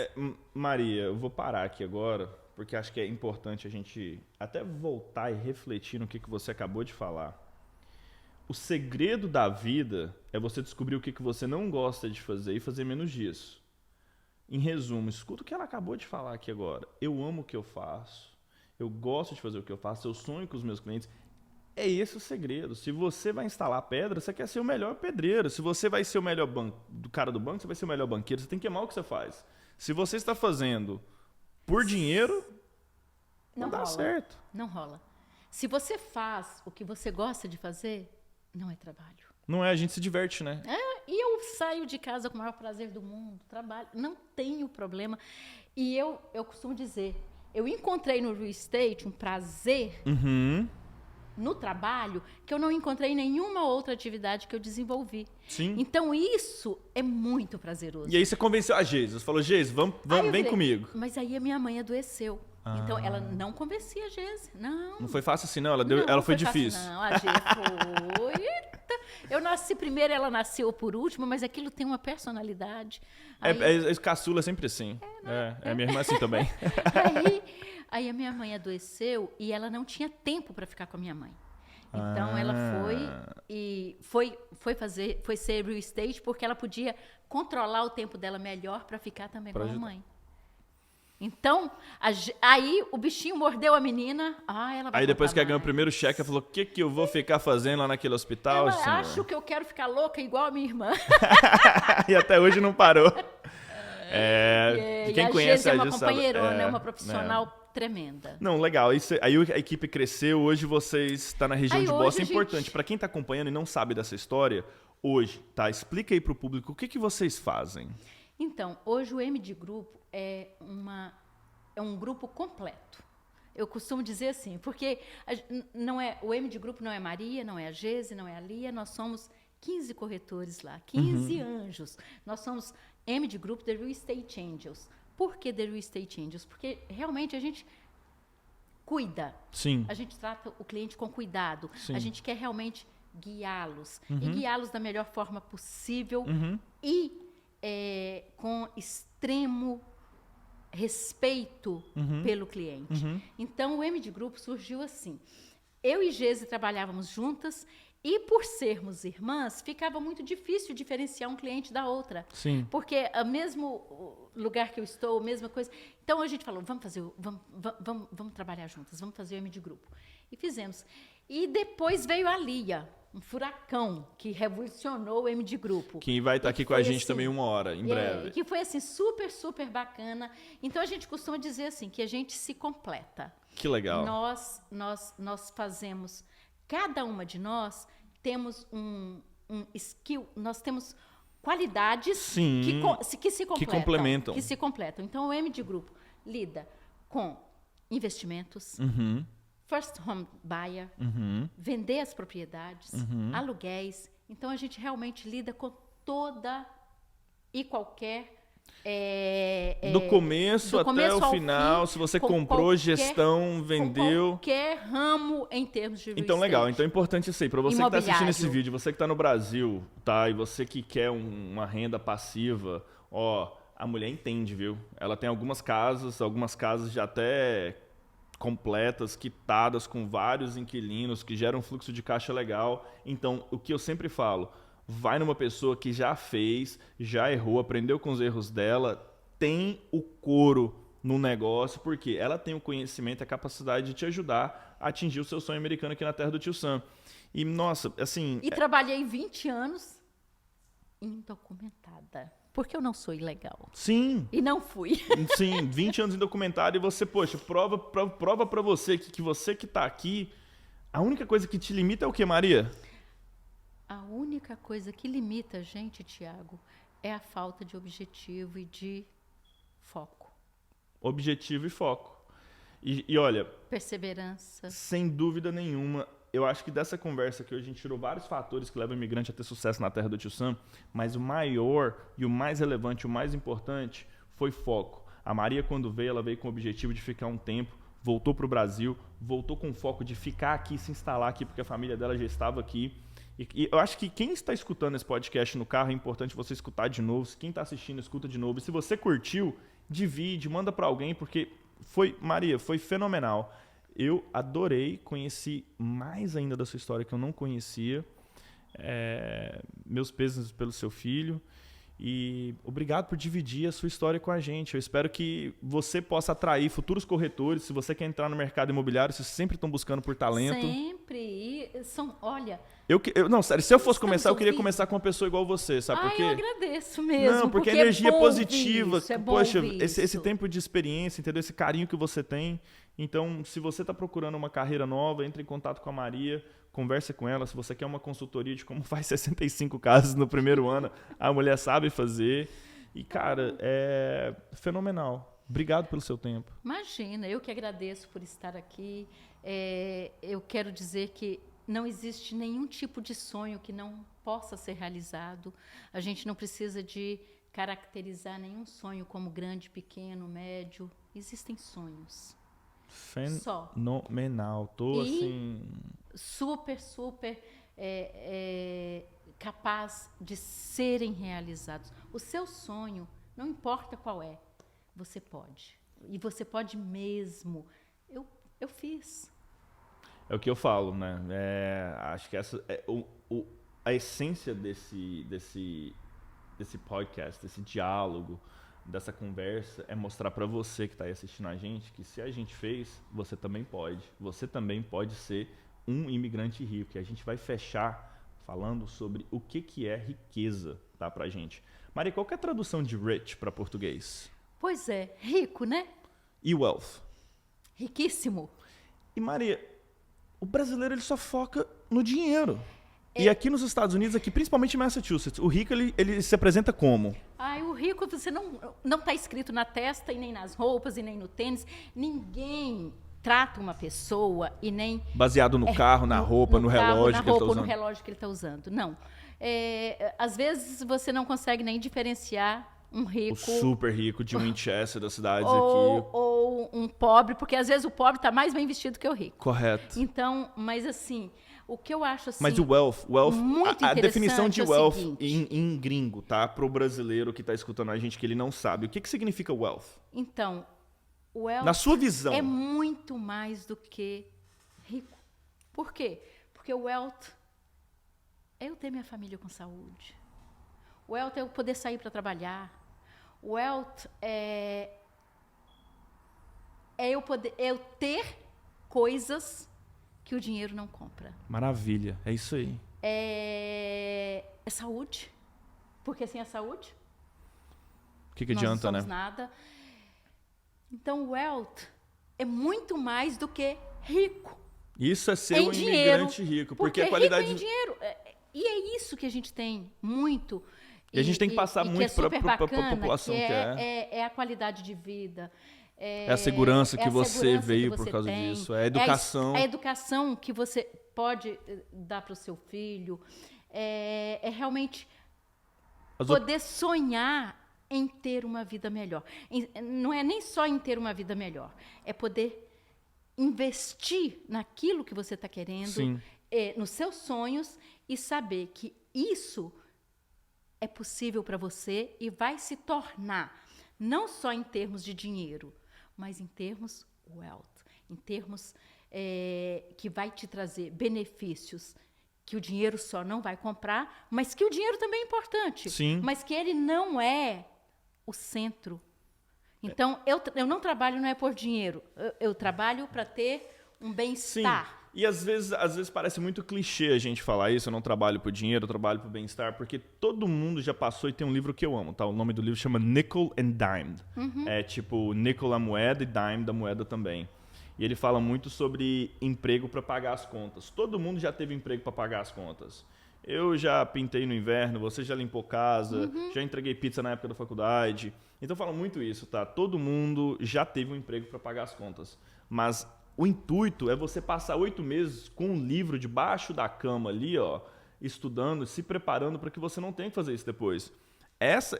Maria, eu vou parar aqui agora, porque acho que é importante a gente até voltar e refletir no que você acabou de falar. O segredo da vida é você descobrir o que você não gosta de fazer e fazer menos disso. Em resumo, escuta o que ela acabou de falar aqui agora. Eu amo o que eu faço. Eu gosto de fazer o que eu faço. Eu sonho com os meus clientes. É esse o segredo. Se você vai instalar pedra, você quer ser o melhor pedreiro. Se você vai ser o melhor cara do banco, você vai ser o melhor banqueiro. Você tem que amar o que você faz. Se você está fazendo por dinheiro, não dá certo. Não rola. Se você faz o que você gosta de fazer, não é trabalho. Não é, a gente se diverte, né? E eu saio de casa com o maior prazer do mundo, trabalho, não tenho problema. E eu costumo dizer, eu encontrei no real estate um prazer no trabalho que eu não encontrei em nenhuma outra atividade que eu desenvolvi. Sim. Então, isso é muito prazeroso. E aí você convenceu a Geise, você falou, Geise, vem comigo. Mas aí a minha mãe adoeceu. Então, ela não convencia a Geise. Não foi fácil assim, não? Ela foi fácil, difícil. não, a Geise foi... Eita. Eu nasci primeiro, ela nasceu por último, mas aquilo tem uma personalidade. Caçula é sempre assim. A minha irmã assim também. Aí a minha mãe adoeceu e ela não tinha tempo para ficar com a minha mãe. Então ela foi ser real estate porque ela podia controlar o tempo dela melhor para ficar também com a mãe. Então, aí o bichinho mordeu a menina. Ela vai aí depois que ela mais. ganhou o primeiro cheque, ela falou, o que eu vou ficar fazendo lá naquele hospital, Ela senhor? acho que eu quero ficar louca igual a minha irmã. E até hoje não parou. Quem a conhece Geise a é uma Geise sabe. companheirona, é uma profissional tremenda. Não, legal. Aí a equipe cresceu, hoje vocês estão na região de Boston. É importante, para quem está acompanhando e não sabe dessa história, hoje, tá? Explica aí para o público o que vocês fazem. Então, hoje o MD Grupo é um grupo completo. Eu costumo dizer assim, porque o MD Grupo não é Maria, não é a Geise, não é a Lia, nós somos 15 corretores lá, 15 anjos. Nós somos MD Group The Real Estate Angels. Por que The Real Estate Angels? Porque realmente a gente cuida. Sim. A gente trata o cliente com cuidado. Sim. A gente quer realmente guiá-los. E guiá-los da melhor forma possível e com extremo respeito pelo cliente. Então, o MD Group surgiu assim. Eu e Geise trabalhávamos juntas e, por sermos irmãs, ficava muito difícil diferenciar um cliente da outra. Sim. Porque o mesmo lugar que eu estou, a mesma coisa. Então, a gente falou, vamos trabalhar juntas, vamos fazer o MD Group. E fizemos. E depois veio a Lia, um furacão que revolucionou o MD Grupo. Que vai estar aqui com a gente também uma hora, em breve. Que foi assim, super, super bacana. Então a gente costuma dizer assim, que a gente se completa. Que legal. Nós fazemos, cada uma de nós temos um skill, nós temos qualidades que se complementam. Que se completam. Então o MD Grupo lida com investimentos, first home buyer, vender as propriedades, aluguéis. Então, a gente realmente lida com toda e qualquer... do começo até o final, se você comprou, gestão, vendeu... qualquer ramo em termos de real estate. Então, legal. Então, é importante isso aí. Para você que está assistindo esse vídeo, você que está no Brasil, tá? E você que quer uma renda passiva, a mulher entende, viu? Ela tem algumas casas já até... completas, quitadas, com vários inquilinos, que geram um fluxo de caixa legal. Então, o que eu sempre falo, vai numa pessoa que já fez, já errou, aprendeu com os erros dela, tem o couro no negócio, porque ela tem o conhecimento, a capacidade de te ajudar a atingir o seu sonho americano aqui na terra do Tio Sam. E, nossa, assim... E trabalhei 20 anos indocumentada. Porque eu não sou ilegal. Sim. E não fui. Sim, 20 anos indocumentado e você, poxa, prova pra você que você que tá aqui, a única coisa que te limita é o quê, Maria? A única coisa que limita a gente, Tiago, é a falta de objetivo e de foco. Objetivo e foco. E olha... perseverança. Sem dúvida nenhuma. Eu acho que dessa conversa aqui, a gente tirou vários fatores que levam o imigrante a ter sucesso na terra do Tio Sam, mas o maior e o mais relevante, o mais importante, foi foco. A Maria, quando veio, ela veio com o objetivo de ficar um tempo, voltou para o Brasil, voltou com o foco de ficar aqui, se instalar aqui, porque a família dela já estava aqui. E eu acho que quem está escutando esse podcast no carro, é importante você escutar de novo. Quem está assistindo, escuta de novo. E se você curtiu, divide, manda para alguém, porque Maria, foi fenomenal. Eu adorei, conheci mais ainda da sua história que eu não conhecia. Meus pesos pelo seu filho. E obrigado por dividir a sua história com a gente. Eu espero que você possa atrair futuros corretores. Se você quer entrar no mercado imobiliário, vocês sempre estão buscando por talento. Sempre. Olha... Não, sério, se eu fosse começar, eu queria começar com uma pessoa igual você, sabe por quê? Eu agradeço mesmo. Não, porque energia positiva. Isso, poxa, esse tempo de experiência, entendeu? Esse carinho que você tem. Então, se você está procurando uma carreira nova, entre em contato com a Maria. conversa com ela. Se você quer uma consultoria de como faz 65 casas no primeiro ano, a mulher sabe fazer. E, cara, é fenomenal. Obrigado pelo seu tempo. Imagina, eu que agradeço por estar aqui. Eu quero dizer que não existe nenhum tipo de sonho que não possa ser realizado. A gente não precisa de caracterizar nenhum sonho como grande, pequeno, médio. Existem sonhos. Fenomenal. Tô assim... super capaz de serem realizados. O seu sonho, não importa qual é, você pode. E você pode mesmo. Eu fiz. É o que eu falo, né? Acho que essa é a essência desse podcast, desse diálogo, dessa conversa, é mostrar para você que está aí assistindo a gente que se a gente fez, você também pode. Você também pode ser um imigrante rico. E a gente vai fechar falando sobre o que é riqueza, tá, pra gente. Maria, qual que é a tradução de rich para português? Pois é, rico, né? E wealth? Riquíssimo. E Maria, o brasileiro ele só foca no dinheiro. E aqui nos Estados Unidos, aqui principalmente em Massachusetts, o rico ele se apresenta como? O rico você não está escrito na testa e nem nas roupas e nem no tênis. Ninguém trata uma pessoa e nem... Baseado no carro, na roupa, no relógio que ele está usando. No relógio que ele está usando. Não. Às vezes você não consegue nem diferenciar um rico... O super rico de Winchester das cidades aqui. Ou um pobre, porque às vezes o pobre está mais bem vestido que o rico. Correto. Então, mas assim... O que eu acho assim... Mas o wealth muito a definição de é wealth seguinte, em gringo, tá? Pro brasileiro que está escutando a gente que ele não sabe. O que significa wealth? Então, wealth na sua visão, é muito mais do que rico. Por quê? Porque o wealth é eu ter minha família com saúde. O wealth é eu poder sair para trabalhar. O wealth é eu ter coisas que o dinheiro não compra. Maravilha, é isso aí. É saúde, porque sem a saúde, o que adianta, não somos né? nada. Então, o wealth é muito mais do que rico. Isso é ser um imigrante rico, porque a qualidade rico em dinheiro. E é isso que a gente tem muito. E a gente tem que passar muito para a população que é a qualidade de vida. É a segurança que você veio por causa disso. É a educação. É a educação que você pode dar para o seu filho. É realmente poder sonhar em ter uma vida melhor. Não é nem só em ter uma vida melhor. É poder investir naquilo que você está querendo, nos seus sonhos, e saber que isso é possível para você e vai se tornar, não só em termos de dinheiro, mas em termos wealth, em termos que vai te trazer benefícios que o dinheiro só não vai comprar, mas que o dinheiro também é importante, mas que ele não é o centro. Então, eu não trabalho, não é por dinheiro, eu trabalho para ter um bem-estar. E às vezes parece muito clichê a gente falar isso, eu não trabalho por dinheiro, eu trabalho por bem-estar, porque todo mundo já passou, e tem um livro que eu amo, tá? O nome do livro chama Nickel and Dime. É tipo nickel a moeda e dime da moeda também. E ele fala muito sobre emprego para pagar as contas. Todo mundo já teve emprego para pagar as contas. Eu já pintei no inverno, você já limpou casa, já entreguei pizza na época da faculdade. Então fala muito isso, tá? Todo mundo já teve um emprego para pagar as contas. Mas o intuito é você passar 8 meses com um livro debaixo da cama ali, ó, estudando, se preparando para que você não tenha que fazer isso depois.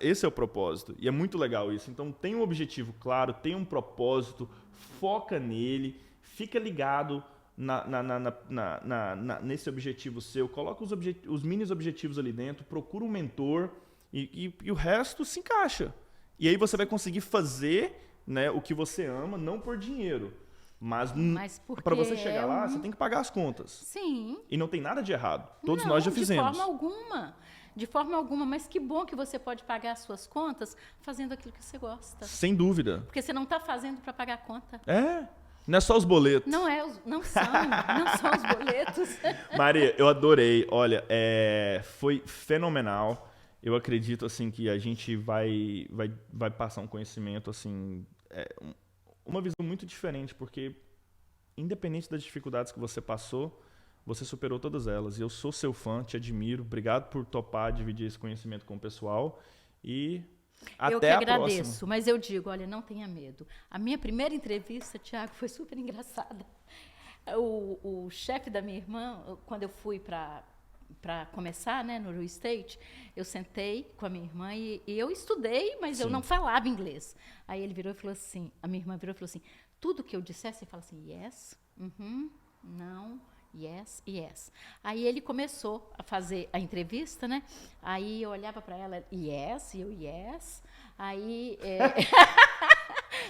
Esse é o propósito, e é muito legal isso. Então tem um objetivo claro, tem um propósito, foca nele, fica ligado nesse objetivo seu, coloca os mini objetivos ali dentro, procura um mentor e o resto se encaixa. E aí você vai conseguir fazer, né, o que você ama, não por dinheiro. Mas para você chegar lá, você tem que pagar as contas. Sim. E não tem nada de errado. Todos nós já fizemos. De forma alguma. Mas que bom que você pode pagar as suas contas fazendo aquilo que você gosta. Sem dúvida. Porque você não está fazendo para pagar a conta. Não é só os boletos. Não são os boletos. Maria, eu adorei. Olha, foi fenomenal. Eu acredito assim que a gente vai passar um conhecimento assim, uma visão muito diferente, porque independente das dificuldades que você passou, você superou todas elas. E eu sou seu fã, te admiro. Obrigado por topar dividir esse conhecimento com o pessoal. E até eu que a agradeço, próxima. mas eu digo, olha, não tenha medo. A minha primeira entrevista, Tiago, foi super engraçada. O chefe da minha irmã, quando eu fui para começar, né, no real estate, eu sentei com a minha irmã e eu estudei, mas eu não falava inglês. Aí ele virou e falou assim, a minha irmã virou e falou assim, tudo que eu dissesse, você fala assim, yes, não, yes, yes. Aí ele começou a fazer a entrevista, né? Aí eu olhava para ela, yes, e eu, yes. Aí...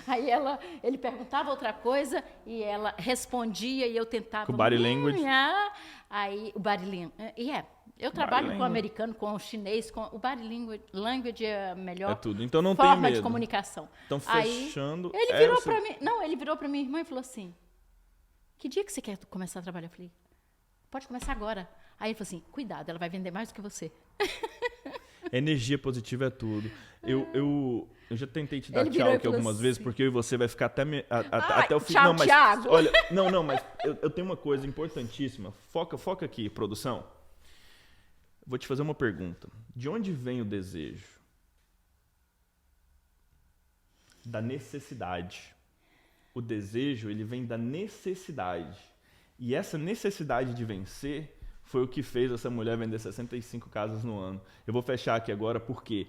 Aí ele perguntava outra coisa e ela respondia e eu tentava... Com o body language? Aí o body language... Eu trabalho com o americano, com o chinês, com o body language é a melhor tudo. Então não tem forma medo. de comunicação. Então fechando... Aí, ele virou para mim... Não, ele virou para minha irmã e falou assim, que dia que você quer começar a trabalhar? Eu falei, pode começar agora. Aí ele falou assim, cuidado, ela vai vender mais do que você. Energia positiva é tudo. Eu já tentei te dar Ele tchau aqui virou e algumas falou vezes, assim, porque eu e você vai ficar até o fim. tchau, Não, mas Thiago. olha, mas eu tenho uma coisa importantíssima. Foca aqui, produção. Vou te fazer uma pergunta. De onde vem o desejo? Da necessidade. O desejo, ele vem da necessidade. E essa necessidade de vencer foi o que fez essa mulher vender 65 casas no ano. Eu vou fechar aqui agora porque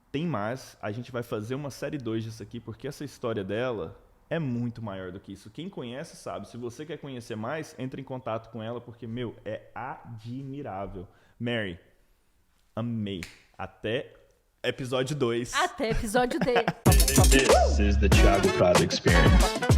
tem mais. A gente vai fazer uma série 2 disso aqui, porque essa história dela é muito maior do que isso. Quem conhece sabe. Se você quer conhecer mais, entre em contato com ela, porque, é admirável. Mary, amei. Até episódio 2. Até episódio dele. This is the Thiago Prado Experience.